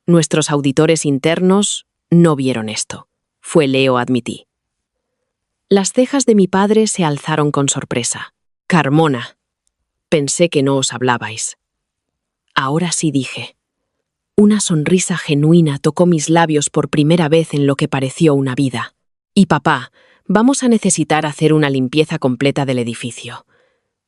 Nuestros auditores internos no vieron esto. Fue Leo, admití. Las cejas de mi padre se alzaron con sorpresa. Carmona, pensé que no os hablabais. Ahora sí, dije. Una sonrisa genuina tocó mis labios por primera vez en lo que pareció una vida. Y papá, vamos a necesitar hacer una limpieza completa del edificio.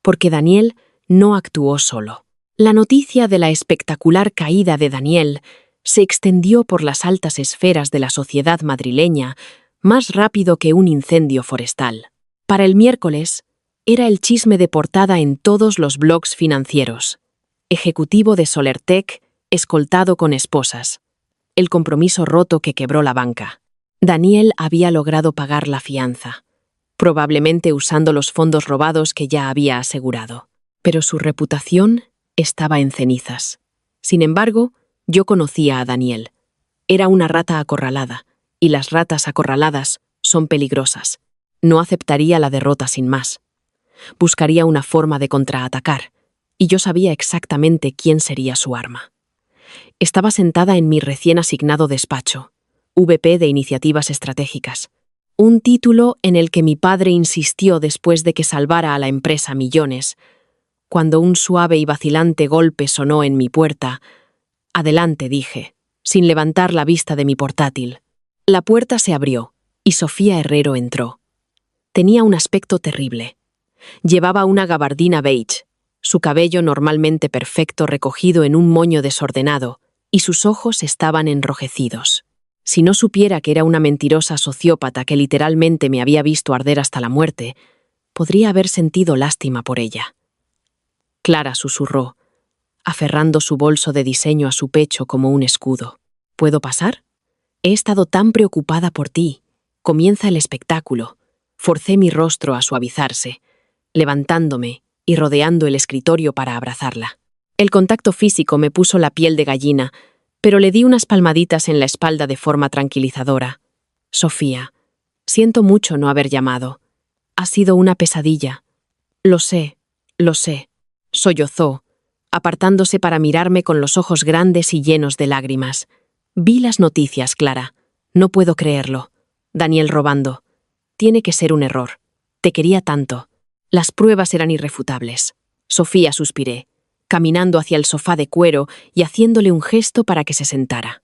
Porque Daniel no actuó solo. La noticia de la espectacular caída de Daniel se extendió por las altas esferas de la sociedad madrileña más rápido que un incendio forestal. Para el miércoles, era el chisme de portada en todos los blogs financieros. Ejecutivo de Solertec, escoltado con esposas. El compromiso roto que quebró la banca. Daniel había logrado pagar la fianza, probablemente usando los fondos robados que ya había asegurado. Pero su reputación estaba en cenizas. Sin embargo, yo conocía a Daniel. Era una rata acorralada, y las ratas acorraladas son peligrosas. No aceptaría la derrota sin más. Buscaría una forma de contraatacar, y yo sabía exactamente quién sería su arma. Estaba sentada en mi recién asignado despacho, VP de Iniciativas Estratégicas, un título en el que mi padre insistió después de que salvara a la empresa millones, cuando un suave y vacilante golpe sonó en mi puerta. Adelante, dije, sin levantar la vista de mi portátil. La puerta se abrió, y Sofía Herrero entró. Tenía un aspecto terrible. Llevaba una gabardina beige, su cabello normalmente perfecto recogido en un moño desordenado, y sus ojos estaban enrojecidos. Si no supiera que era una mentirosa sociópata que literalmente me había visto arder hasta la muerte, podría haber sentido lástima por ella. Clara, susurró, aferrando su bolso de diseño a su pecho como un escudo. ¿Puedo pasar? He estado tan preocupada por ti. Comienza el espectáculo. Forcé mi rostro a suavizarse, levantándome y rodeando el escritorio para abrazarla. El contacto físico me puso la piel de gallina, pero le di unas palmaditas en la espalda de forma tranquilizadora. Sofía, siento mucho no haber llamado. Ha sido una pesadilla. Lo sé, sollozó, apartándose para mirarme con los ojos grandes y llenos de lágrimas. Vi las noticias, Clara. No puedo creerlo. Daniel robando. Tiene que ser un error. Te quería tanto. Las pruebas eran irrefutables. Sofía, suspiré, caminando hacia el sofá de cuero y haciéndole un gesto para que se sentara.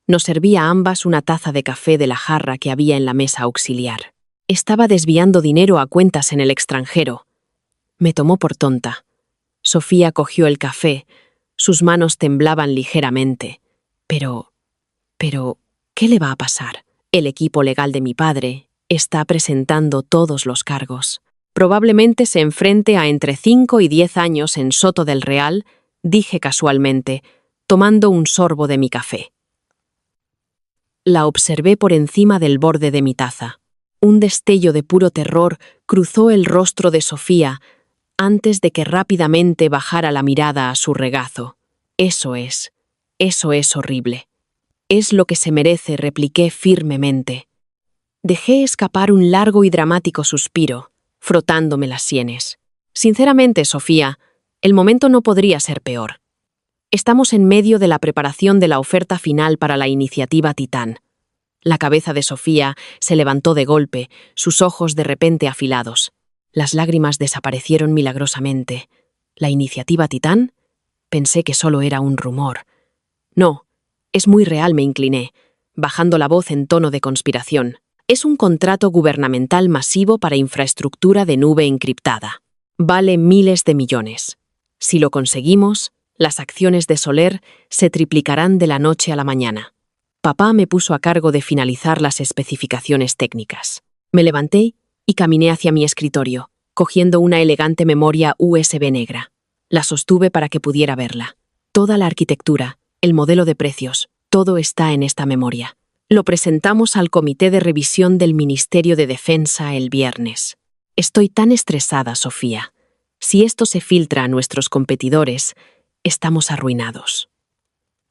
Nos servía a ambas una taza de café de la jarra que había en la mesa auxiliar. Estaba desviando dinero a cuentas en el extranjero. Me tomó por tonta. Sofía cogió el café. Sus manos temblaban ligeramente. Pero, ¿qué le va a pasar? El equipo legal de mi padre está presentando todos los cargos. Probablemente se enfrente a entre 5 y 10 años en Soto del Real, dije casualmente, tomando un sorbo de mi café. La observé por encima del borde de mi taza. Un destello de puro terror cruzó el rostro de Sofía antes de que rápidamente bajara la mirada a su regazo. Eso es horrible. Es lo que se merece, repliqué firmemente. Dejé escapar un largo y dramático suspiro, frotándome las sienes. Sinceramente, Sofía, el momento no podría ser peor. Estamos en medio de la preparación de la oferta final para la iniciativa Titán. La cabeza de Sofía se levantó de golpe, sus ojos de repente afilados. Las lágrimas desaparecieron milagrosamente. ¿La iniciativa Titán? Pensé que solo era un rumor. No, es muy real, me incliné, bajando la voz en tono de conspiración. Es un contrato gubernamental masivo para infraestructura de nube encriptada. Vale miles de millones. Si lo conseguimos, las acciones de Soler se triplicarán de la noche a la mañana. Papá me puso a cargo de finalizar las especificaciones técnicas. Me levanté y caminé hacia mi escritorio, cogiendo una elegante memoria USB negra. La sostuve para que pudiera verla. Toda la arquitectura, el modelo de precios, todo está en esta memoria. Lo presentamos al Comité de Revisión del Ministerio de Defensa el viernes. Estoy tan estresada, Sofía. Si esto se filtra a nuestros competidores, estamos arruinados.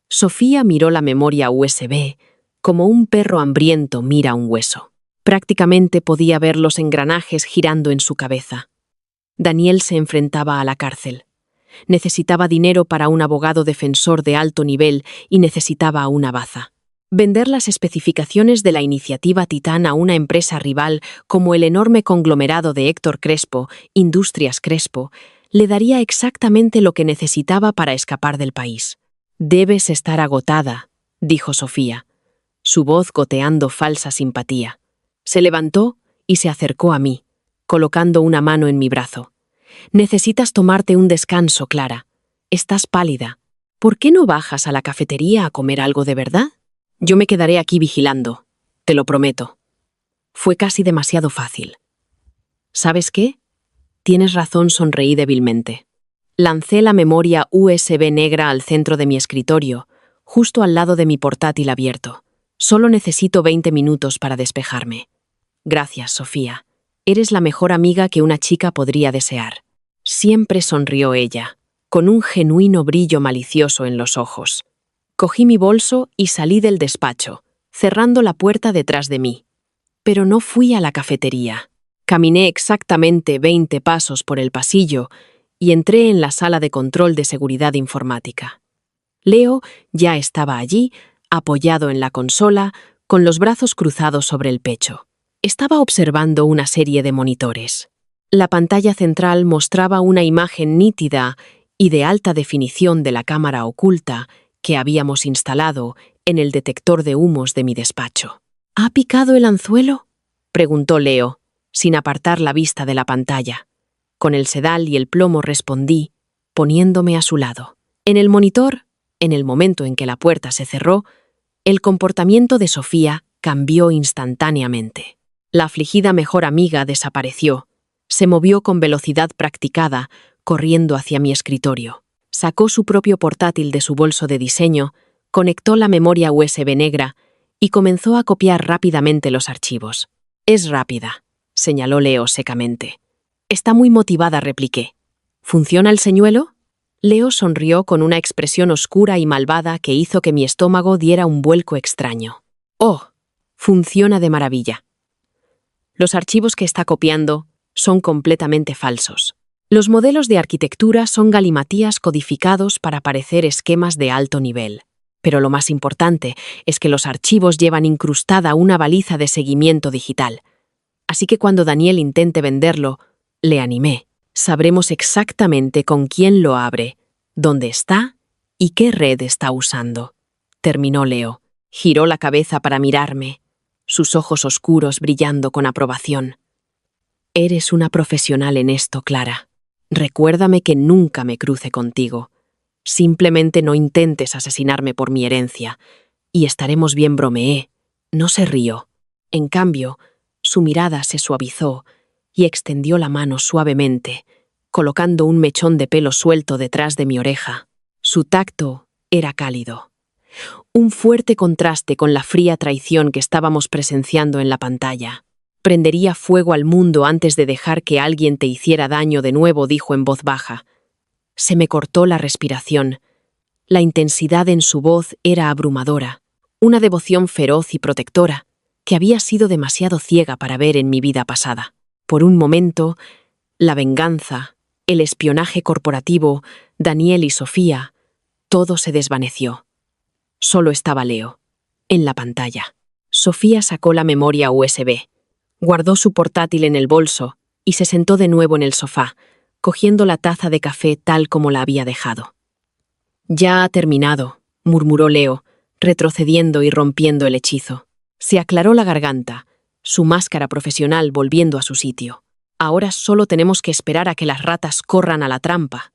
Sofía miró la memoria USB como un perro hambriento mira un hueso. Prácticamente podía ver los engranajes girando en su cabeza. Daniel se enfrentaba a la cárcel. Necesitaba dinero para un abogado defensor de alto nivel y necesitaba una baza. Vender las especificaciones de la iniciativa Titán a una empresa rival como el enorme conglomerado de Héctor Crespo, Industrias Crespo, le daría exactamente lo que necesitaba para escapar del país. «Debes estar agotada», dijo Sofía, su voz goteando falsa simpatía. Se levantó y se acercó a mí, colocando una mano en mi brazo. «Necesitas tomarte un descanso, Clara. Estás pálida. ¿Por qué no bajas a la cafetería a comer algo de verdad? Yo me quedaré aquí vigilando, te lo prometo». Fue casi demasiado fácil. ¿Sabes qué? Tienes razón, sonreí débilmente. Lancé la memoria USB negra al centro de mi escritorio, justo al lado de mi portátil abierto. Solo necesito 20 minutos para despejarme. Gracias, Sofía. Eres la mejor amiga que una chica podría desear. Siempre sonrió ella, con un genuino brillo malicioso en los ojos. Cogí mi bolso y salí del despacho, cerrando la puerta detrás de mí. Pero no fui a la cafetería. Caminé exactamente 20 pasos por el pasillo y entré en la sala de control de seguridad informática. Leo ya estaba allí, apoyado en la consola, con los brazos cruzados sobre el pecho. Estaba observando una serie de monitores. La pantalla central mostraba una imagen nítida y de alta definición de la cámara oculta que habíamos instalado en el detector de humos de mi despacho. ¿Ha picado el anzuelo?, preguntó Leo, sin apartar la vista de la pantalla. Con el sedal y el plomo respondí, poniéndome a su lado. En el monitor, en el momento en que la puerta se cerró, el comportamiento de Sofía cambió instantáneamente. La afligida mejor amiga desapareció. Se movió con velocidad practicada, corriendo hacia mi escritorio. Sacó su propio portátil de su bolso de diseño, conectó la memoria USB negra y comenzó a copiar rápidamente los archivos. «Es rápida», señaló Leo secamente. «Está muy motivada», repliqué. «¿Funciona el señuelo?». Leo sonrió con una expresión oscura y malvada que hizo que mi estómago diera un vuelco extraño. «Oh, funciona de maravilla. Los archivos que está copiando son completamente falsos. Los modelos de arquitectura son galimatías codificados para parecer esquemas de alto nivel. Pero lo más importante es que los archivos llevan incrustada una baliza de seguimiento digital. Así que cuando Daniel intente venderlo, le animé. Sabremos exactamente con quién lo abre, dónde está y qué red está usando». Terminó Leo. Giró la cabeza para mirarme. sus ojos oscuros brillando con aprobación. Eres una profesional en esto, Clara. Recuérdame que nunca me cruce contigo. Simplemente no intentes asesinarme por mi herencia, y estaremos bien, bromeé. No se rió. En cambio, su mirada se suavizó y extendió la mano suavemente, colocando un mechón de pelo suelto detrás de mi oreja. Su tacto era cálido. Un fuerte contraste con la fría traición que estábamos presenciando en la pantalla. Prendería fuego al mundo antes de dejar que alguien te hiciera daño de nuevo, dijo en voz baja. Se me cortó la respiración. La intensidad en su voz era abrumadora, una devoción feroz y protectora que había sido demasiado ciega para ver en mi vida pasada. Por un momento, la venganza, el espionaje corporativo, Daniel y Sofía, todo se desvaneció. Solo estaba Leo, en la pantalla. Sofía sacó la memoria USB, guardó su portátil en el bolso y se sentó de nuevo en el sofá, cogiendo la taza de café tal como la había dejado. Ya ha terminado, murmuró Leo, retrocediendo y rompiendo el hechizo. Se aclaró la garganta, su máscara profesional volviendo a su sitio. Ahora solo tenemos que esperar a que las ratas corran a la trampa.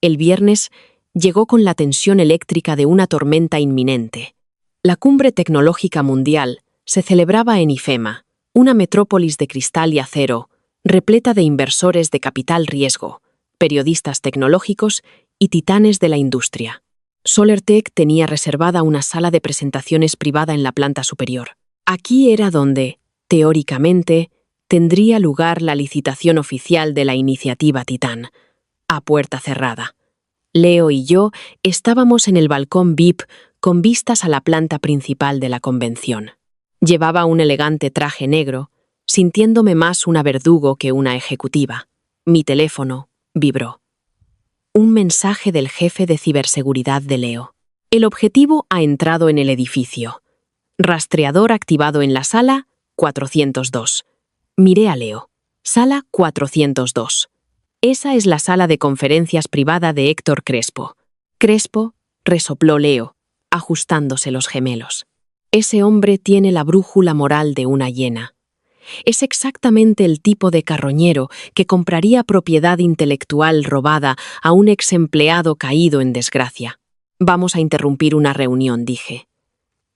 El viernes llegó con la tensión eléctrica de una tormenta inminente. La cumbre tecnológica mundial se celebraba en IFEMA, una metrópolis de cristal y acero, repleta de inversores de capital riesgo, periodistas tecnológicos y titanes de la industria. SolarTech tenía reservada una sala de presentaciones privada en la planta superior. Aquí era donde, teóricamente, tendría lugar la licitación oficial de la iniciativa Titán, a puerta cerrada. Leo y yo estábamos en el balcón VIP con vistas a la planta principal de la convención. Llevaba un elegante traje negro, sintiéndome más una verdugo que una ejecutiva. Mi teléfono vibró. Un mensaje del jefe de ciberseguridad de Leo. El objetivo ha entrado en el edificio. Rastreador activado en la sala 402. Miré a Leo. Sala 402. Esa es la sala de conferencias privada de Héctor Crespo. Crespo, resopló Leo, ajustándose los gemelos. Ese hombre tiene la brújula moral de una hiena. Es exactamente el tipo de carroñero que compraría propiedad intelectual robada a un ex empleado caído en desgracia. Vamos a interrumpir una reunión, dije.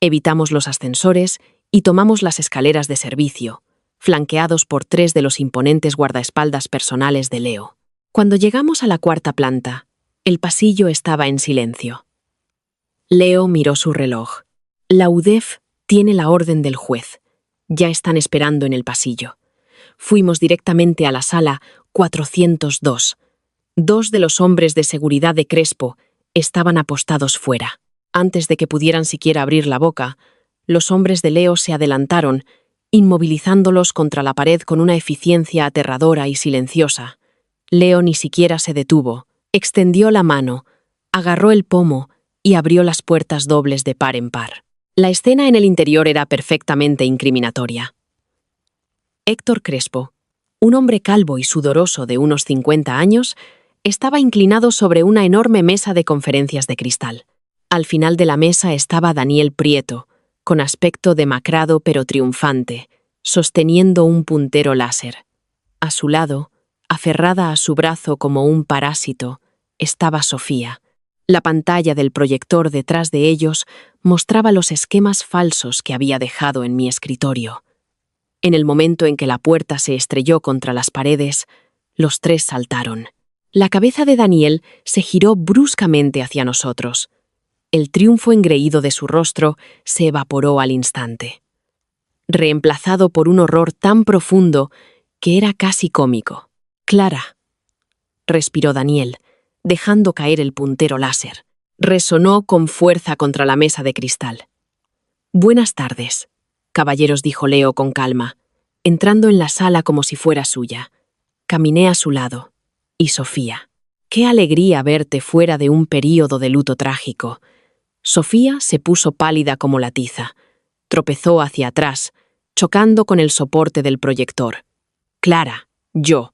Evitamos los ascensores y tomamos las escaleras de servicio, flanqueados por 3 de los imponentes guardaespaldas personales de Leo. Cuando llegamos a la 4ª planta, el pasillo estaba en silencio. Leo miró su reloj. La UDEF tiene la orden del juez. Ya están esperando en el pasillo. Fuimos directamente a la sala 402. 2 de los hombres de seguridad de Crespo estaban apostados fuera. Antes de que pudieran siquiera abrir la boca, los hombres de Leo se adelantaron, inmovilizándolos contra la pared con una eficiencia aterradora y silenciosa. Leo ni siquiera se detuvo, extendió la mano, agarró el pomo y abrió las puertas dobles de par en par. La escena en el interior era perfectamente incriminatoria. Héctor Crespo, un hombre calvo y sudoroso de unos 50 años, estaba inclinado sobre una enorme mesa de conferencias de cristal. Al final de la mesa estaba Daniel Prieto, con aspecto demacrado pero triunfante, sosteniendo un puntero láser. A su lado, aferrada a su brazo como un parásito, estaba Sofía. La pantalla del proyector detrás de ellos mostraba los esquemas falsos que había dejado en mi escritorio. En el momento en que la puerta se estrelló contra las paredes, los 3 saltaron. La cabeza de Daniel se giró bruscamente hacia nosotros. El triunfo engreído de su rostro se evaporó al instante, reemplazado por un horror tan profundo que era casi cómico. «Clara», respiró Daniel, dejando caer el puntero láser. Resonó con fuerza contra la mesa de cristal. «Buenas tardes», caballeros, dijo Leo con calma, entrando en la sala como si fuera suya. Caminé a su lado. «Y Sofía, qué alegría verte fuera de un período de luto trágico». Sofía se puso pálida como la tiza. Tropezó hacia atrás, chocando con el soporte del proyector. «Clara, yo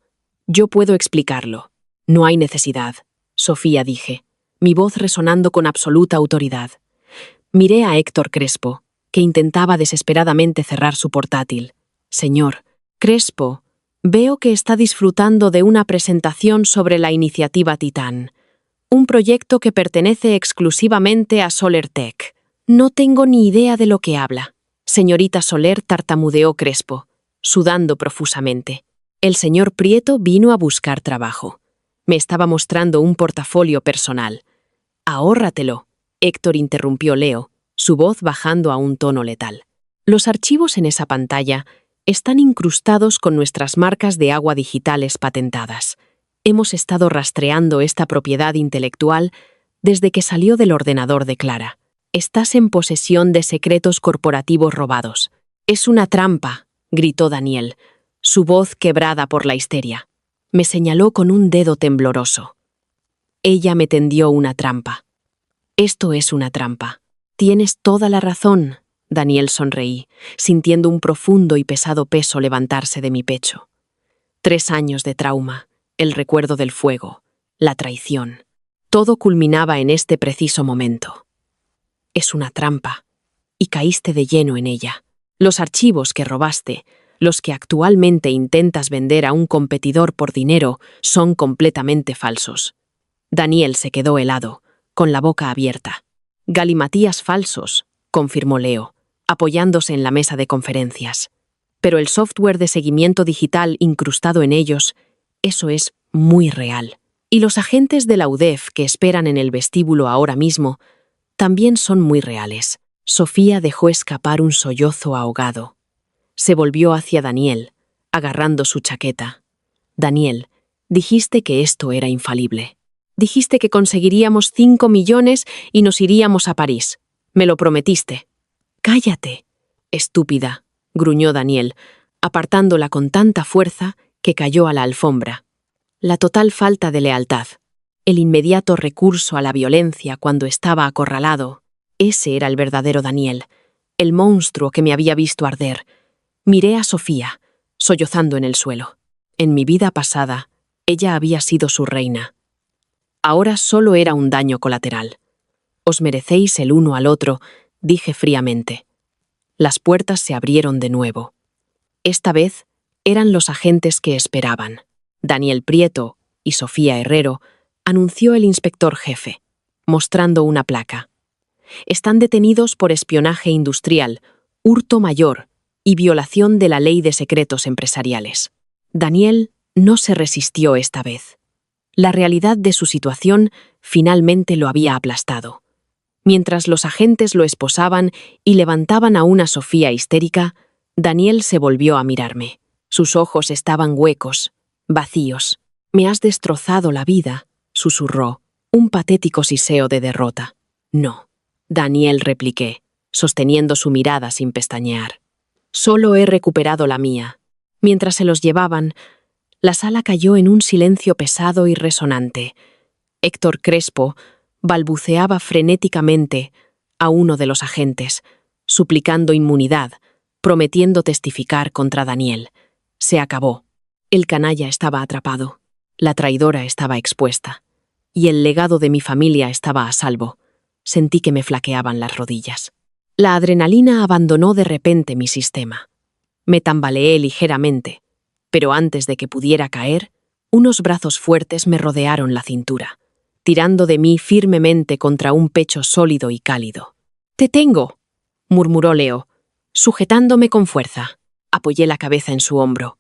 puedo explicarlo». «No hay necesidad», Sofía, dije, mi voz resonando con absoluta autoridad. Miré a Héctor Crespo, que intentaba desesperadamente cerrar su portátil. «Señor Crespo, veo que está disfrutando de una presentación sobre la iniciativa Titán, un proyecto que pertenece exclusivamente a SolarTech. No tengo ni idea de lo que habla». «Señorita Soler», tartamudeó Crespo, sudando profusamente. El señor Prieto vino a buscar trabajo. Me estaba mostrando un portafolio personal. «Ahórratelo», Héctor interrumpió Leo, su voz bajando a un tono letal. «Los archivos en esa pantalla están incrustados con nuestras marcas de agua digitales patentadas. Hemos estado rastreando esta propiedad intelectual desde que salió del ordenador de Clara. Estás en posesión de secretos corporativos robados». «Es una trampa», gritó Daniel, su voz quebrada por la histeria. Me señaló con un dedo tembloroso. «Ella me tendió una trampa». «Esto es una trampa». «Tienes toda la razón», Daniel sonreí, sintiendo un profundo y pesado peso levantarse de mi pecho. 3 años de trauma, el recuerdo del fuego, la traición. Todo culminaba en este preciso momento. «Es una trampa», y caíste de lleno en ella. Los archivos que robaste, los que actualmente intentas vender a un competidor por dinero, son completamente falsos. Daniel se quedó helado, con la boca abierta. «Galimatías falsos», confirmó Leo, apoyándose en la mesa de conferencias. «Pero el software de seguimiento digital incrustado en ellos, eso es muy real. Y los agentes de la UDEF que esperan en el vestíbulo ahora mismo, también son muy reales». Sofía dejó escapar un sollozo ahogado. Se volvió hacia Daniel, agarrando su chaqueta. «Daniel, dijiste que esto era infalible. Dijiste que conseguiríamos 5 millones y nos iríamos a París. Me lo prometiste». «Cállate, estúpida», gruñó Daniel, apartándola con tanta fuerza que cayó a la alfombra. La total falta de lealtad, el inmediato recurso a la violencia cuando estaba acorralado, ese era el verdadero Daniel, el monstruo que me había visto arder. Miré a Sofía, sollozando en el suelo. En mi vida pasada, ella había sido su reina. Ahora solo era un daño colateral. «Os merecéis el uno al otro», dije fríamente. Las puertas se abrieron de nuevo. Esta vez eran los agentes que esperaban. Daniel Prieto y Sofía Herrero, anunció el inspector jefe, mostrando una placa. «Están detenidos por espionaje industrial, hurto mayor y violación de la ley de secretos empresariales». Daniel no se resistió esta vez. La realidad de su situación finalmente lo había aplastado. Mientras los agentes lo esposaban y levantaban a una Sofía histérica, Daniel se volvió a mirarme. Sus ojos estaban huecos, vacíos. «Me has destrozado la vida», susurró, un patético siseo de derrota. «No», Daniel repliqué, sosteniendo su mirada sin pestañear. «Solo he recuperado la mía». Mientras se los llevaban, la sala cayó en un silencio pesado y resonante. Héctor Crespo balbuceaba frenéticamente a uno de los agentes, suplicando inmunidad, prometiendo testificar contra Daniel. Se acabó. El canalla estaba atrapado, la traidora estaba expuesta, y el legado de mi familia estaba a salvo. Sentí que me flaqueaban las rodillas. La adrenalina abandonó de repente mi sistema. Me tambaleé ligeramente, pero antes de que pudiera caer, unos brazos fuertes me rodearon la cintura, tirando de mí firmemente contra un pecho sólido y cálido. «Te tengo», murmuró Leo, sujetándome con fuerza. Apoyé la cabeza en su hombro,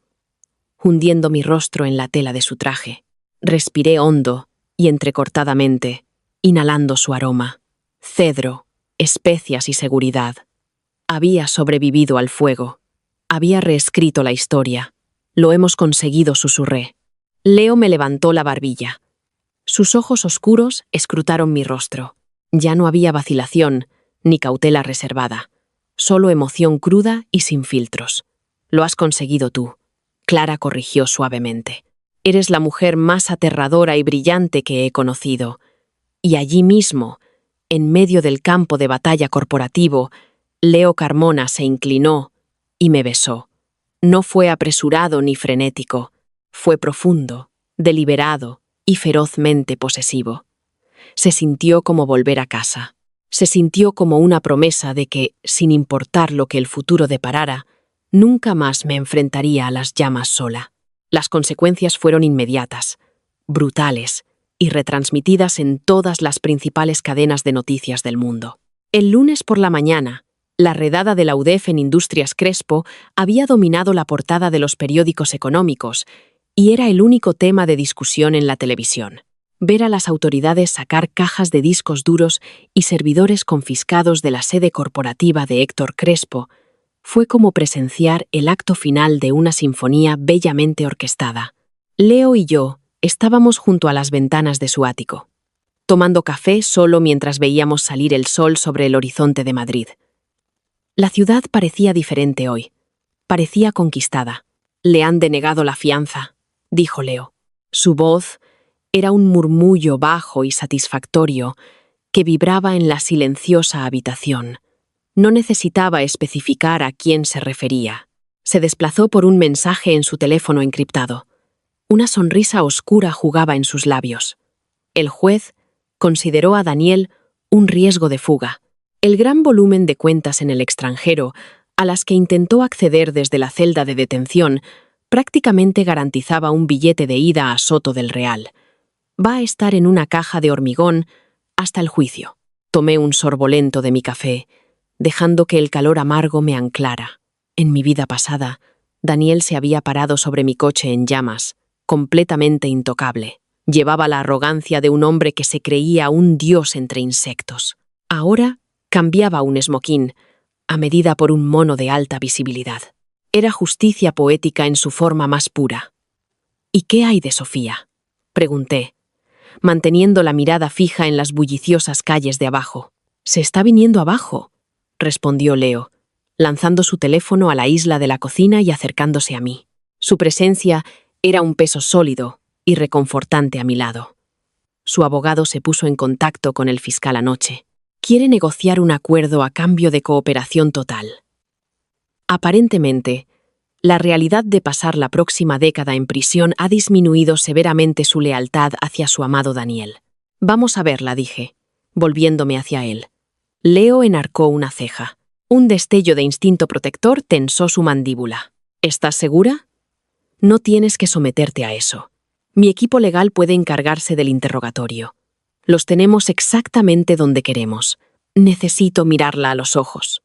hundiendo mi rostro en la tela de su traje. Respiré hondo y entrecortadamente, inhalando su aroma. Cedro, especias y seguridad. Había sobrevivido al fuego. Había reescrito la historia. «Lo hemos conseguido», susurré. Leo me levantó la barbilla. Sus ojos oscuros escrutaron mi rostro. Ya no había vacilación, ni cautela reservada. Solo emoción cruda y sin filtros. «Lo has conseguido tú», Clara corrigió suavemente. «Eres la mujer más aterradora y brillante que he conocido». Y allí mismo, en medio del campo de batalla corporativo, Leo Carmona se inclinó y me besó. No fue apresurado ni frenético, fue profundo, deliberado y ferozmente posesivo. Se sintió como volver a casa. Se sintió como una promesa de que, sin importar lo que el futuro deparara, nunca más me enfrentaría a las llamas sola. Las consecuencias fueron inmediatas, brutales y retransmitidas en todas las principales cadenas de noticias del mundo. El lunes por la mañana, la redada de la UDEF en Industrias Crespo había dominado la portada de los periódicos económicos y era el único tema de discusión en la televisión. Ver a las autoridades sacar cajas de discos duros y servidores confiscados de la sede corporativa de Héctor Crespo fue como presenciar el acto final de una sinfonía bellamente orquestada. Leo y yo estábamos junto a las ventanas de su ático, tomando café solo mientras veíamos salir el sol sobre el horizonte de Madrid. La ciudad parecía diferente hoy. Parecía conquistada. «Le han denegado la fianza», dijo Leo. Su voz era un murmullo bajo y satisfactorio que vibraba en la silenciosa habitación. No necesitaba especificar a quién se refería. Se desplazó por un mensaje en su teléfono encriptado. Una sonrisa oscura jugaba en sus labios. El juez consideró a Daniel un riesgo de fuga. El gran volumen de cuentas en el extranjero, a las que intentó acceder desde la celda de detención, prácticamente garantizaba un billete de ida a Soto del Real. Va a estar en una caja de hormigón hasta el juicio. Tomé un sorbo lento de mi café, dejando que el calor amargo me anclara. En mi vida pasada, Daniel se había parado sobre mi coche en llamas, completamente intocable. Llevaba la arrogancia de un hombre que se creía un dios entre insectos. Ahora cambiaba un esmoquín, a medida por un mono de alta visibilidad. Era justicia poética en su forma más pura. «¿Y qué hay de Sofía?», pregunté, manteniendo la mirada fija en las bulliciosas calles de abajo. «Se está viniendo abajo», respondió Leo, lanzando su teléfono a la isla de la cocina y acercándose a mí. Su presencia era un peso sólido y reconfortante a mi lado. Su abogado se puso en contacto con el fiscal anoche. Quiere negociar un acuerdo a cambio de cooperación total. Aparentemente, la realidad de pasar la próxima década en prisión ha disminuido severamente su lealtad hacia su amado Daniel. «Vamos a verla», dije, volviéndome hacia él. Leo enarcó una ceja. Un destello de instinto protector tensó su mandíbula. «¿Estás segura? No tienes que someterte a eso. Mi equipo legal puede encargarse del interrogatorio. Los tenemos exactamente donde queremos. Necesito mirarla a los ojos».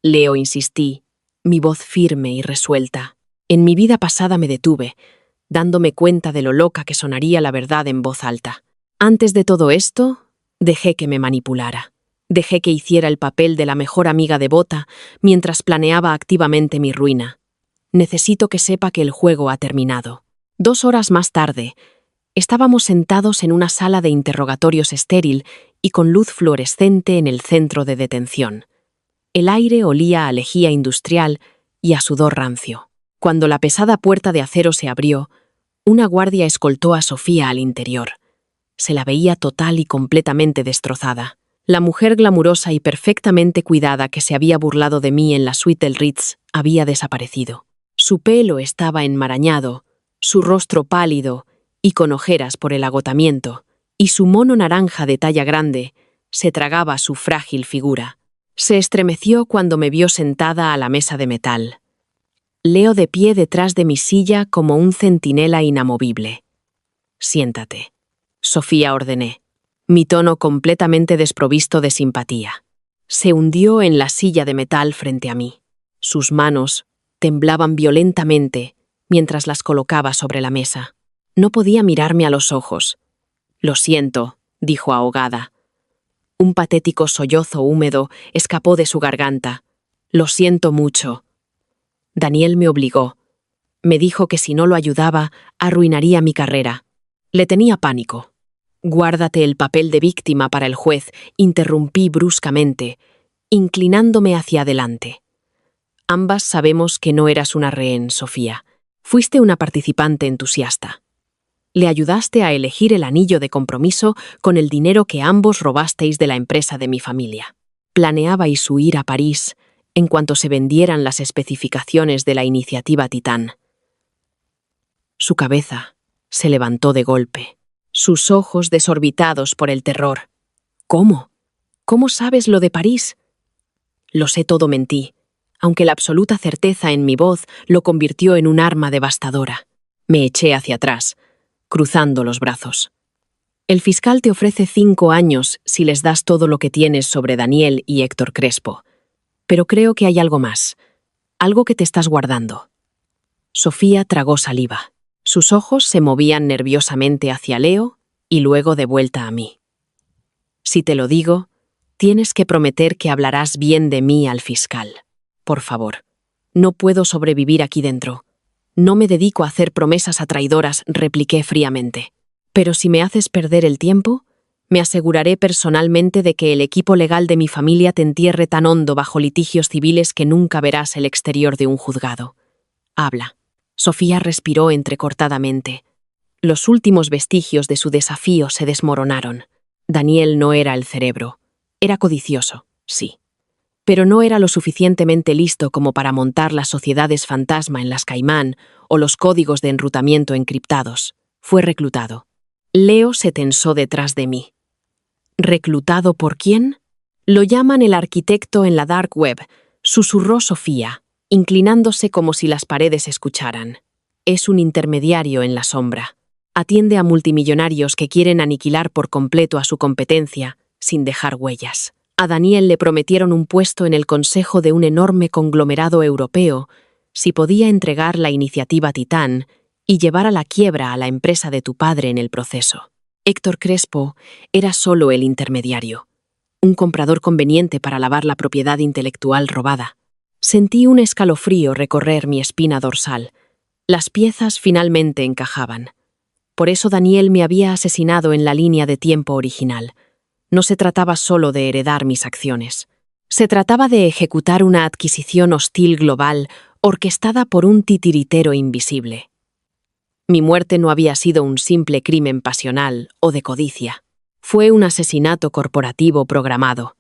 «Leo», insistí, mi voz firme y resuelta. En mi vida pasada me detuve, dándome cuenta de lo loca que sonaría la verdad en voz alta. Antes de todo esto, dejé que me manipulara. Dejé que hiciera el papel de la mejor amiga devota mientras planeaba activamente mi ruina. Necesito que sepa que el juego ha terminado. 2 horas más tarde, estábamos sentados en una sala de interrogatorios estéril y con luz fluorescente en el centro de detención. El aire olía a lejía industrial y a sudor rancio. Cuando la pesada puerta de acero se abrió, una guardia escoltó a Sofía al interior. Se la veía total y completamente destrozada. La mujer glamurosa y perfectamente cuidada que se había burlado de mí en la suite del Ritz había desaparecido. Su pelo estaba enmarañado, su rostro pálido y con ojeras por el agotamiento, y su mono naranja de talla grande se tragaba su frágil figura. Se estremeció cuando me vio sentada a la mesa de metal. Leo de pie detrás de mi silla como un centinela inamovible. «Siéntate», Sofía ordené, mi tono completamente desprovisto de simpatía. Se hundió en la silla de metal frente a mí. Sus manos temblaban violentamente mientras las colocaba sobre la mesa. No podía mirarme a los ojos. «Lo siento», dijo ahogada. Un patético sollozo húmedo escapó de su garganta. «Lo siento mucho». Daniel me obligó. Me dijo que si no lo ayudaba, arruinaría mi carrera. Le tenía pánico. «Guárdate el papel de víctima para el juez», interrumpí bruscamente, inclinándome hacia adelante. «Ambas sabemos que no eras una rehén, Sofía. Fuiste una participante entusiasta. Le ayudaste a elegir el anillo de compromiso con el dinero que ambos robasteis de la empresa de mi familia. Planeabais huir a París en cuanto se vendieran las especificaciones de la iniciativa Titán». Su cabeza se levantó de golpe, sus ojos desorbitados por el terror. «¿Cómo? ¿Cómo sabes lo de París? Lo sé todo, mentí, aunque la absoluta certeza en mi voz lo convirtió en un arma devastadora. Me eché hacia atrás, cruzando los brazos. El fiscal te ofrece 5 años si les das todo lo que tienes sobre Daniel y Héctor Crespo. Pero creo que hay algo más, algo que te estás guardando. Sofía tragó saliva. Sus ojos se movían nerviosamente hacia Leo y luego de vuelta a mí. Si te lo digo, tienes que prometer que hablarás bien de mí al fiscal. Por favor, no puedo sobrevivir aquí dentro. No me dedico a hacer promesas a traidoras, repliqué fríamente. Pero si me haces perder el tiempo, me aseguraré personalmente de que el equipo legal de mi familia te entierre tan hondo bajo litigios civiles que nunca verás el exterior de un juzgado. Habla. Sofía respiró entrecortadamente. Los últimos vestigios de su desafío se desmoronaron. Daniel no era el cerebro. Era codicioso, sí. Pero no era lo suficientemente listo como para montar las sociedades fantasma en las Caimán o los códigos de enrutamiento encriptados. Fue reclutado. Leo se tensó detrás de mí. ¿Reclutado por quién? Lo llaman el arquitecto en la dark web, susurró Sofía, inclinándose como si las paredes escucharan. Es un intermediario en la sombra. Atiende a multimillonarios que quieren aniquilar por completo a su competencia, sin dejar huellas. A Daniel le prometieron un puesto en el consejo de un enorme conglomerado europeo si podía entregar la iniciativa Titán y llevar a la quiebra a la empresa de tu padre en el proceso. Héctor Crespo era solo el intermediario, un comprador conveniente para lavar la propiedad intelectual robada. Sentí un escalofrío recorrer mi espina dorsal. Las piezas finalmente encajaban. Por eso Daniel me había asesinado en la línea de tiempo original. No se trataba solo de heredar mis acciones. Se trataba de ejecutar una adquisición hostil global orquestada por un titiritero invisible. Mi muerte no había sido un simple crimen pasional o de codicia. Fue un asesinato corporativo programado.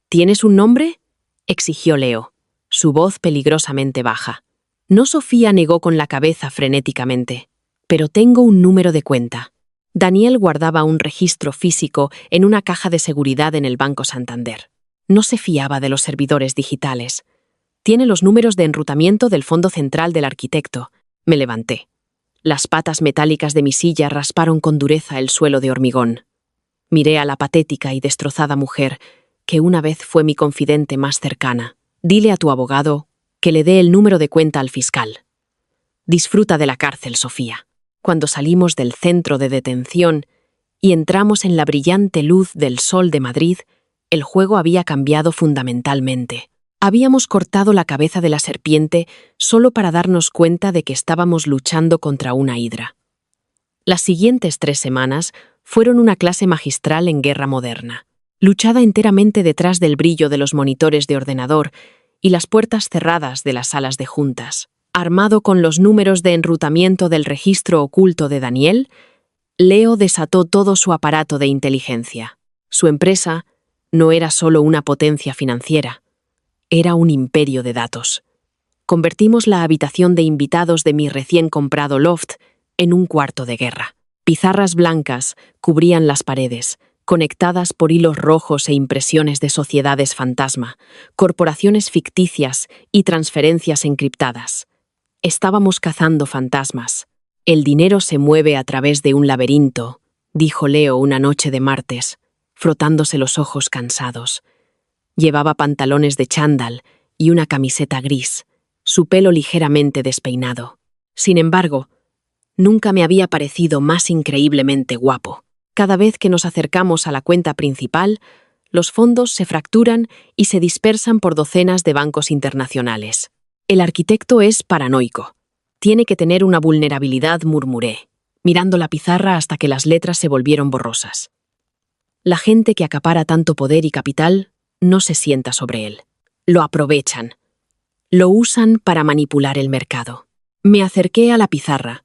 ¿Tienes un nombre?, exigió Leo, su voz peligrosamente baja. No, Sofía negó con la cabeza frenéticamente. Pero tengo un número de cuenta. Daniel guardaba un registro físico en una caja de seguridad en el Banco Santander. No se fiaba de los servidores digitales. Tiene los números de enrutamiento del fondo central del arquitecto. Me levanté. Las patas metálicas de mi silla rasparon con dureza el suelo de hormigón. Miré a la patética y destrozada mujer, que una vez fue mi confidente más cercana. Dile a tu abogado que le dé el número de cuenta al fiscal. Disfruta de la cárcel, Sofía. Cuando salimos del centro de detención y entramos en la brillante luz del sol de Madrid, el juego había cambiado fundamentalmente. Habíamos cortado la cabeza de la serpiente solo para darnos cuenta de que estábamos luchando contra una hidra. Las siguientes 3 semanas fueron una clase magistral en guerra moderna, luchada enteramente detrás del brillo de los monitores de ordenador y las puertas cerradas de las salas de juntas. Armado con los números de enrutamiento del registro oculto de Daniel, Leo desató todo su aparato de inteligencia. Su empresa no era solo una potencia financiera, era un imperio de datos. Convertimos la habitación de invitados de mi recién comprado loft en un cuarto de guerra. Pizarras blancas cubrían las paredes, conectadas por hilos rojos e impresiones de sociedades fantasma, corporaciones ficticias y transferencias encriptadas. Estábamos cazando fantasmas. El dinero se mueve a través de un laberinto, dijo Leo una noche de martes, frotándose los ojos cansados. Llevaba pantalones de chándal y una camiseta gris, su pelo ligeramente despeinado. Sin embargo, nunca me había parecido más increíblemente guapo. Cada vez que nos acercamos a la cuenta principal, los fondos se fracturan y se dispersan por docenas de bancos internacionales. El arquitecto es paranoico. Tiene que tener una vulnerabilidad, murmuré, mirando la pizarra hasta que las letras se volvieron borrosas. La gente que acapara tanto poder y capital no se sienta sobre él. Lo aprovechan. Lo usan para manipular el mercado. Me acerqué a la pizarra,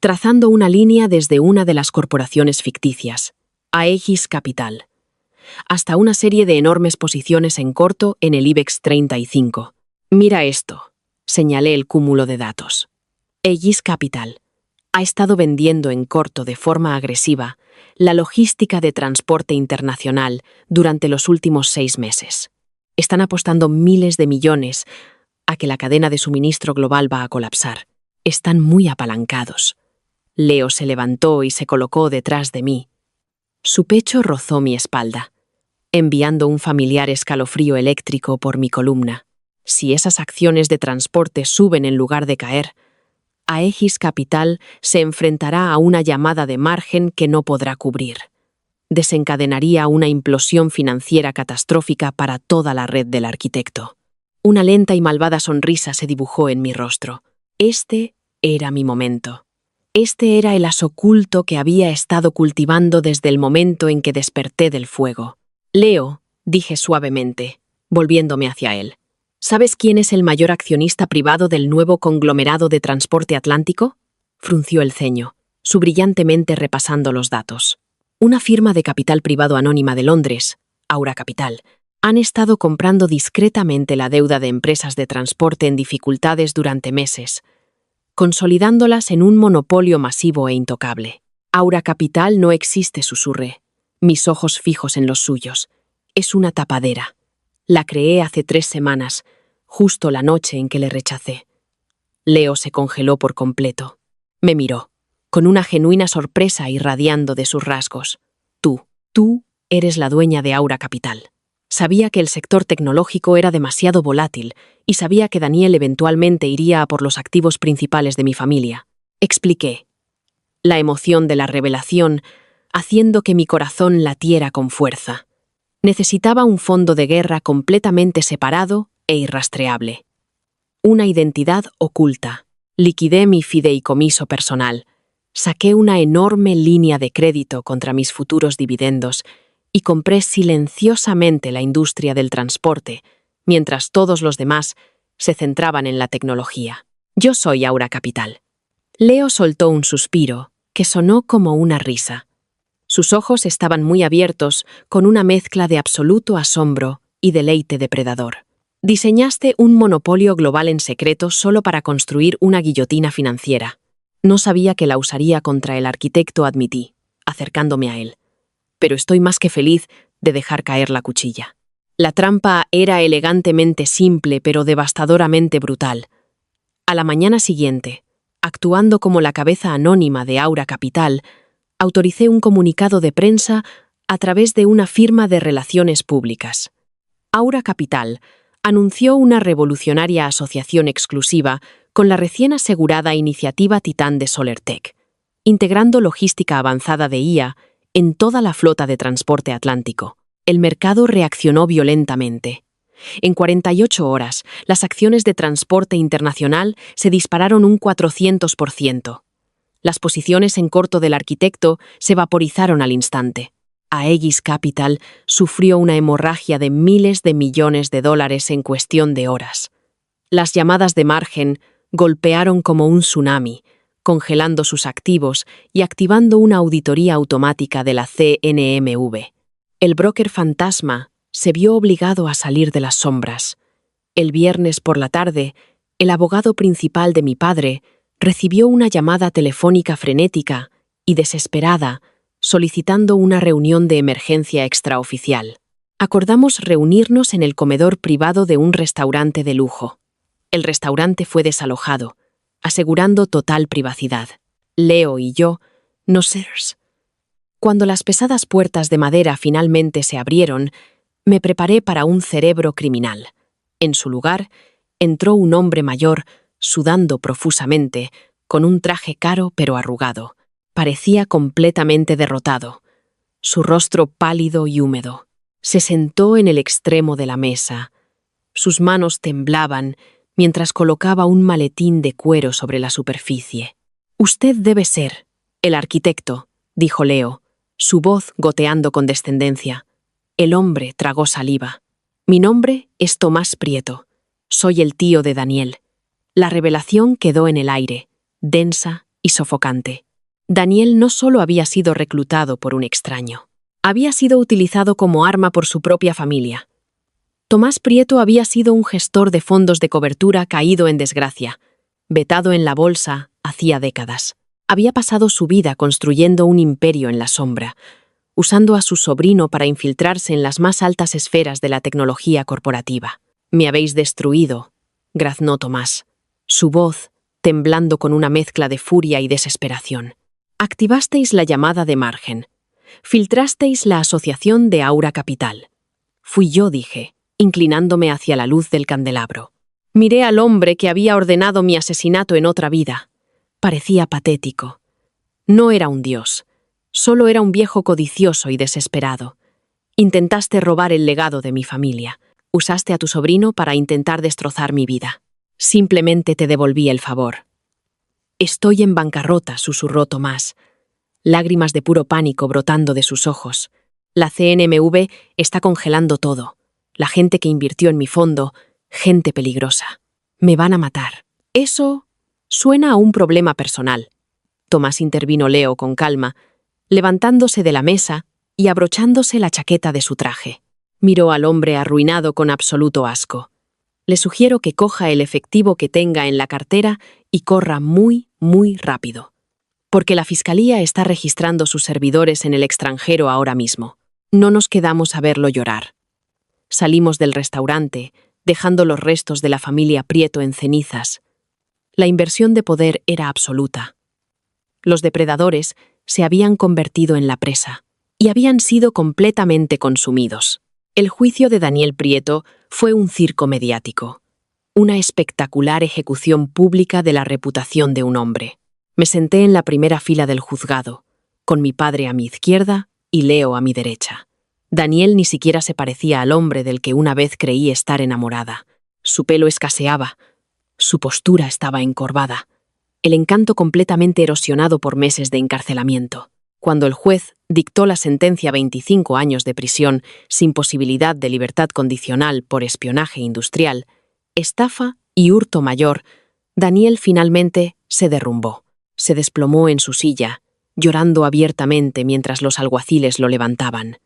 trazando una línea desde una de las corporaciones ficticias, Aegis Capital, hasta una serie de enormes posiciones en corto en el IBEX 35. Mira esto. Señalé el cúmulo de datos. Aegis Capital, Ha estado vendiendo en corto de forma agresiva la logística de transporte internacional durante los últimos 6 meses. Están apostando miles de millones a que la cadena de suministro global va a colapsar. Están muy apalancados. Leo se levantó y se colocó detrás de mí. Su pecho rozó mi espalda, enviando un familiar escalofrío eléctrico por mi columna. Si esas acciones de transporte suben en lugar de caer, Aegis Capital se enfrentará a una llamada de margen que no podrá cubrir. Desencadenaría una implosión financiera catastrófica para toda la red del arquitecto. Una lenta y malvada sonrisa se dibujó en mi rostro. Este era mi momento. Este era el as oculto que había estado cultivando desde el momento en que desperté del fuego. Leo, dije suavemente, volviéndome hacia él. ¿Sabes quién es el mayor accionista privado del nuevo conglomerado de transporte atlántico? Frunció el ceño, su brillante mente repasando los datos. Una firma de capital privado anónima de Londres, Aura Capital, han estado comprando discretamente la deuda de empresas de transporte en dificultades durante meses, consolidándolas en un monopolio masivo e intocable. Aura Capital no existe, susurré, mis ojos fijos en los suyos. Es una tapadera. La creé hace 3 semanas, justo la noche en que le rechacé. Leo se congeló por completo. Me miró, con una genuina sorpresa irradiando de sus rasgos. Tú eres la dueña de Aura Capital. Sabía que el sector tecnológico era demasiado volátil y sabía que Daniel eventualmente iría a por los activos principales de mi familia. Expliqué. La emoción de la revelación haciendo que mi corazón latiera con fuerza. Necesitaba un fondo de guerra completamente separado e irrastreable. Una identidad oculta. Liquidé mi fideicomiso personal. Saqué una enorme línea de crédito contra mis futuros dividendos y compré silenciosamente la industria del transporte, mientras todos los demás se centraban en la tecnología. Yo soy Aura Capital. Leo soltó un suspiro que sonó como una risa. Sus ojos estaban muy abiertos, con una mezcla de absoluto asombro y deleite depredador. Diseñaste un monopolio global en secreto solo para construir una guillotina financiera. No sabía que la usaría contra el arquitecto, admití, acercándome a él. Pero estoy más que feliz de dejar caer la cuchilla. La trampa era elegantemente simple, pero devastadoramente brutal. A la mañana siguiente, actuando como la cabeza anónima de Aura Capital, autoricé un comunicado de prensa a través de una firma de relaciones públicas. Aura Capital anunció una revolucionaria asociación exclusiva con la recién asegurada iniciativa Titán de SolarTech, integrando logística avanzada de IA en toda la flota de transporte atlántico. El mercado reaccionó violentamente. En 48 horas, las acciones de transporte internacional se dispararon un 400%. Las posiciones en corto del arquitecto se vaporizaron al instante. Aegis Capital sufrió una hemorragia de miles de millones de dólares en cuestión de horas. Las llamadas de margen golpearon como un tsunami, congelando sus activos y activando una auditoría automática de la CNMV. El broker fantasma se vio obligado a salir de las sombras. El viernes por la tarde, el abogado principal de mi padre recibió una llamada telefónica frenética y desesperada, solicitando una reunión de emergencia extraoficial. Acordamos reunirnos en el comedor privado de un restaurante de lujo. El restaurante fue desalojado, asegurando total privacidad. Leo y yo nos... Cuando las pesadas puertas de madera finalmente se abrieron, me preparé para un cerebro criminal. En su lugar, entró un hombre mayor, sudando profusamente, con un traje caro pero arrugado. Parecía completamente derrotado, su rostro pálido y húmedo. Se sentó en el extremo de la mesa. Sus manos temblaban mientras colocaba un maletín de cuero sobre la superficie. «Usted debe ser el arquitecto», dijo Leo, su voz goteando con descendencia. El hombre tragó saliva. «Mi nombre es Tomás Prieto. Soy el tío de Daniel». La revelación quedó en el aire, densa y sofocante. Daniel no solo había sido reclutado por un extraño, había sido utilizado como arma por su propia familia. Tomás Prieto había sido un gestor de fondos de cobertura caído en desgracia, vetado en la bolsa hacía décadas. Había pasado su vida construyendo un imperio en la sombra, usando a su sobrino para infiltrarse en las más altas esferas de la tecnología corporativa. «Me habéis destruido», graznó Tomás, su voz temblando con una mezcla de furia y desesperación. «Activasteis la llamada de margen. Filtrasteis la asociación de Aura Capital». «Fui yo», dije, inclinándome hacia la luz del candelabro. Miré al hombre que había ordenado mi asesinato en otra vida. Parecía patético. No era un dios, solo era un viejo codicioso y desesperado. Intentaste robar el legado de mi familia. Usaste a tu sobrino para intentar destrozar mi vida. Simplemente te devolví el favor. «Estoy en bancarrota», susurró Tomás, lágrimas de puro pánico brotando de sus ojos. «La CNMV está congelando todo. La gente que invirtió en mi fondo, gente peligrosa. Me van a matar». «Eso suena a un problema personal», Tomás intervino Leo con calma, levantándose de la mesa y abrochándose la chaqueta de su traje. Miró al hombre arruinado con absoluto asco. «Le sugiero que coja el efectivo que tenga en la cartera y corra muy, muy rápido. Porque la Fiscalía está registrando sus servidores en el extranjero ahora mismo. No nos quedamos a verlo llorar». Salimos del restaurante, dejando los restos de la familia Prieto en cenizas. La inversión de poder era absoluta. Los depredadores se habían convertido en la presa y habían sido completamente consumidos. El juicio de Daniel Prieto fue un circo mediático, una espectacular ejecución pública de la reputación de un hombre. Me senté en la primera fila del juzgado, con mi padre a mi izquierda y Leo a mi derecha. Daniel ni siquiera se parecía al hombre del que una vez creí estar enamorada. Su pelo escaseaba, su postura estaba encorvada, el encanto completamente erosionado por meses de encarcelamiento. Cuando el juez dictó la sentencia 25 años de prisión sin posibilidad de libertad condicional por espionaje industrial, estafa y hurto mayor, Daniel finalmente se derrumbó. Se desplomó en su silla, llorando abiertamente mientras los alguaciles lo levantaban.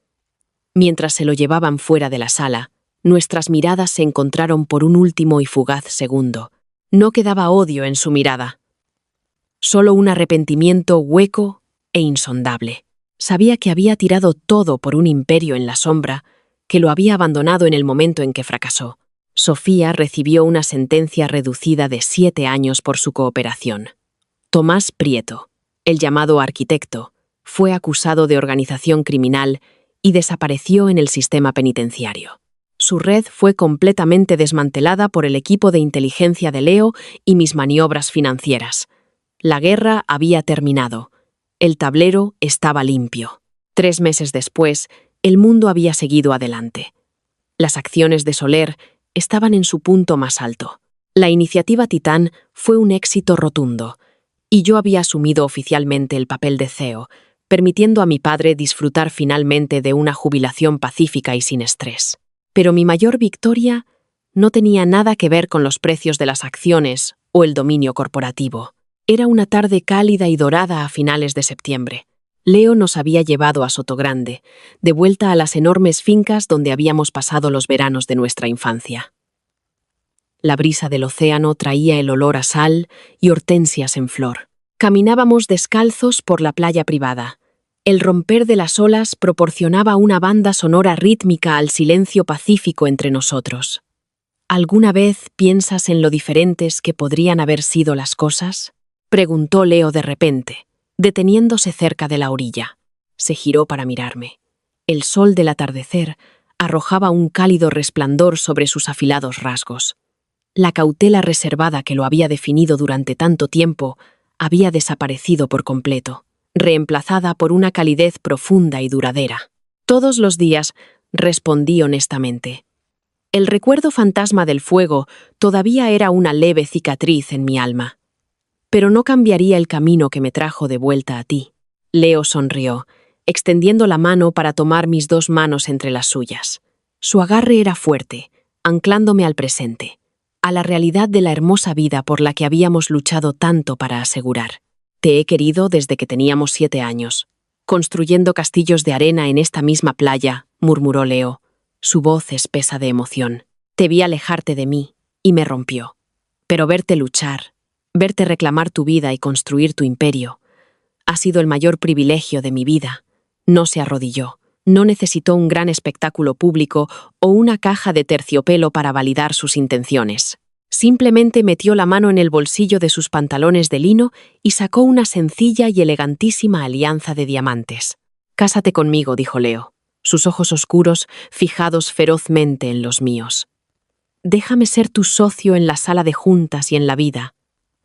Mientras se lo llevaban fuera de la sala, nuestras miradas se encontraron por un último y fugaz segundo. No quedaba odio en su mirada, solo un arrepentimiento hueco e insondable. Sabía que había tirado todo por un imperio en la sombra, que lo había abandonado en el momento en que fracasó. Sofía recibió una sentencia reducida de 7 años por su cooperación. Tomás Prieto, el llamado arquitecto, fue acusado de organización criminal y desapareció en el sistema penitenciario. Su red fue completamente desmantelada por el equipo de inteligencia de Leo y mis maniobras financieras. La guerra había terminado. El tablero estaba limpio. 3 meses después, el mundo había seguido adelante. Las acciones de Soler estaban en su punto más alto. La iniciativa Titán fue un éxito rotundo, y yo había asumido oficialmente el papel de CEO, permitiendo a mi padre disfrutar finalmente de una jubilación pacífica y sin estrés. Pero mi mayor victoria no tenía nada que ver con los precios de las acciones o el dominio corporativo. Era una tarde cálida y dorada a finales de septiembre. Leo nos había llevado a Sotogrande, de vuelta a las enormes fincas donde habíamos pasado los veranos de nuestra infancia. La brisa del océano traía el olor a sal y hortensias en flor. Caminábamos descalzos por la playa privada. El romper de las olas proporcionaba una banda sonora rítmica al silencio pacífico entre nosotros. ¿Alguna vez piensas en lo diferentes que podrían haber sido las cosas?, preguntó Leo de repente, deteniéndose cerca de la orilla. Se giró para mirarme. El sol del atardecer arrojaba un cálido resplandor sobre sus afilados rasgos. La cautela reservada que lo había definido durante tanto tiempo había desaparecido por completo, reemplazada por una calidez profunda y duradera. Todos los días, respondí honestamente. El recuerdo fantasma del fuego todavía era una leve cicatriz en mi alma. Pero no cambiaría el camino que me trajo de vuelta a ti. Leo sonrió, extendiendo la mano para tomar mis 2 manos entre las suyas. Su agarre era fuerte, anclándome al presente, a la realidad de la hermosa vida por la que habíamos luchado tanto para asegurar. Te he querido desde que teníamos 7 años. Construyendo castillos de arena en esta misma playa, murmuró Leo, su voz espesa de emoción. Te vi alejarte de mí, y me rompió. Pero verte luchar, verte reclamar tu vida y construir tu imperio, Ha sido el mayor privilegio de mi vida. No se arrodilló. No necesitó un gran espectáculo público o una caja de terciopelo para validar sus intenciones. Simplemente metió la mano en el bolsillo de sus pantalones de lino y sacó una sencilla y elegantísima alianza de diamantes. «Cásate conmigo», dijo Leo, sus ojos oscuros fijados ferozmente en los míos. «Déjame ser tu socio en la sala de juntas y en la vida,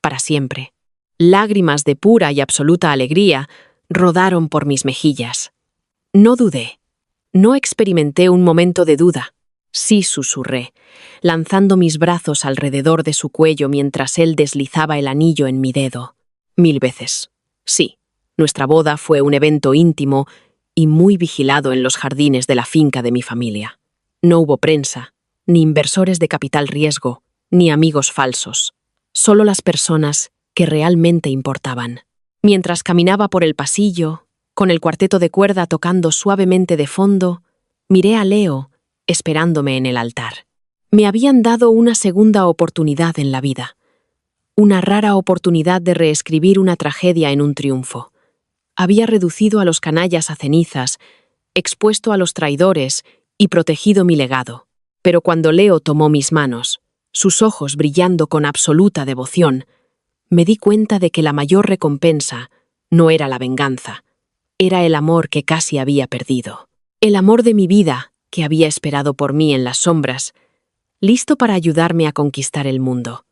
para siempre». Lágrimas de pura y absoluta alegría rodaron por mis mejillas. No dudé. No experimenté un momento de duda. Sí, susurré, lanzando mis brazos alrededor de su cuello mientras él deslizaba el anillo en mi dedo. 1000 veces. Sí, nuestra boda fue un evento íntimo y muy vigilado en los jardines de la finca de mi familia. No hubo prensa, ni inversores de capital riesgo, ni amigos falsos. Solo las personas que realmente importaban. Mientras caminaba por el pasillo, con el cuarteto de cuerda tocando suavemente de fondo, miré a Leo, esperándome en el altar. Me habían dado una segunda oportunidad en la vida. Una rara oportunidad de reescribir una tragedia en un triunfo. Había reducido a los canallas a cenizas, expuesto a los traidores y protegido mi legado. Pero cuando Leo tomó mis manos, sus ojos brillando con absoluta devoción, me di cuenta de que la mayor recompensa no era la venganza, era el amor que casi había perdido. El amor de mi vida, que había esperado por mí en las sombras, listo para ayudarme a conquistar el mundo.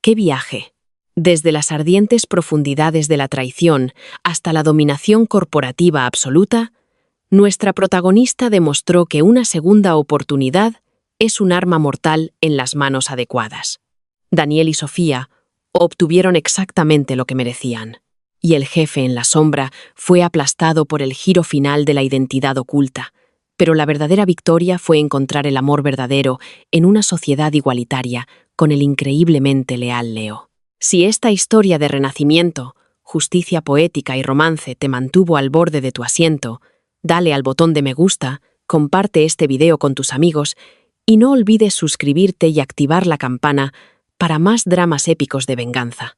¡Qué viaje! Desde las ardientes profundidades de la traición hasta la dominación corporativa absoluta, nuestra protagonista demostró que una segunda oportunidad es un arma mortal en las manos adecuadas. Daniel y Sofía obtuvieron exactamente lo que merecían, y el jefe en la sombra fue aplastado por el giro final de la identidad oculta, pero la verdadera victoria fue encontrar el amor verdadero en una sociedad igualitaria con el increíblemente leal Leo. Si esta historia de renacimiento, justicia poética y romance te mantuvo al borde de tu asiento, dale al botón de me gusta, comparte este video con tus amigos y no olvides suscribirte y activar la campana para más dramas épicos de venganza.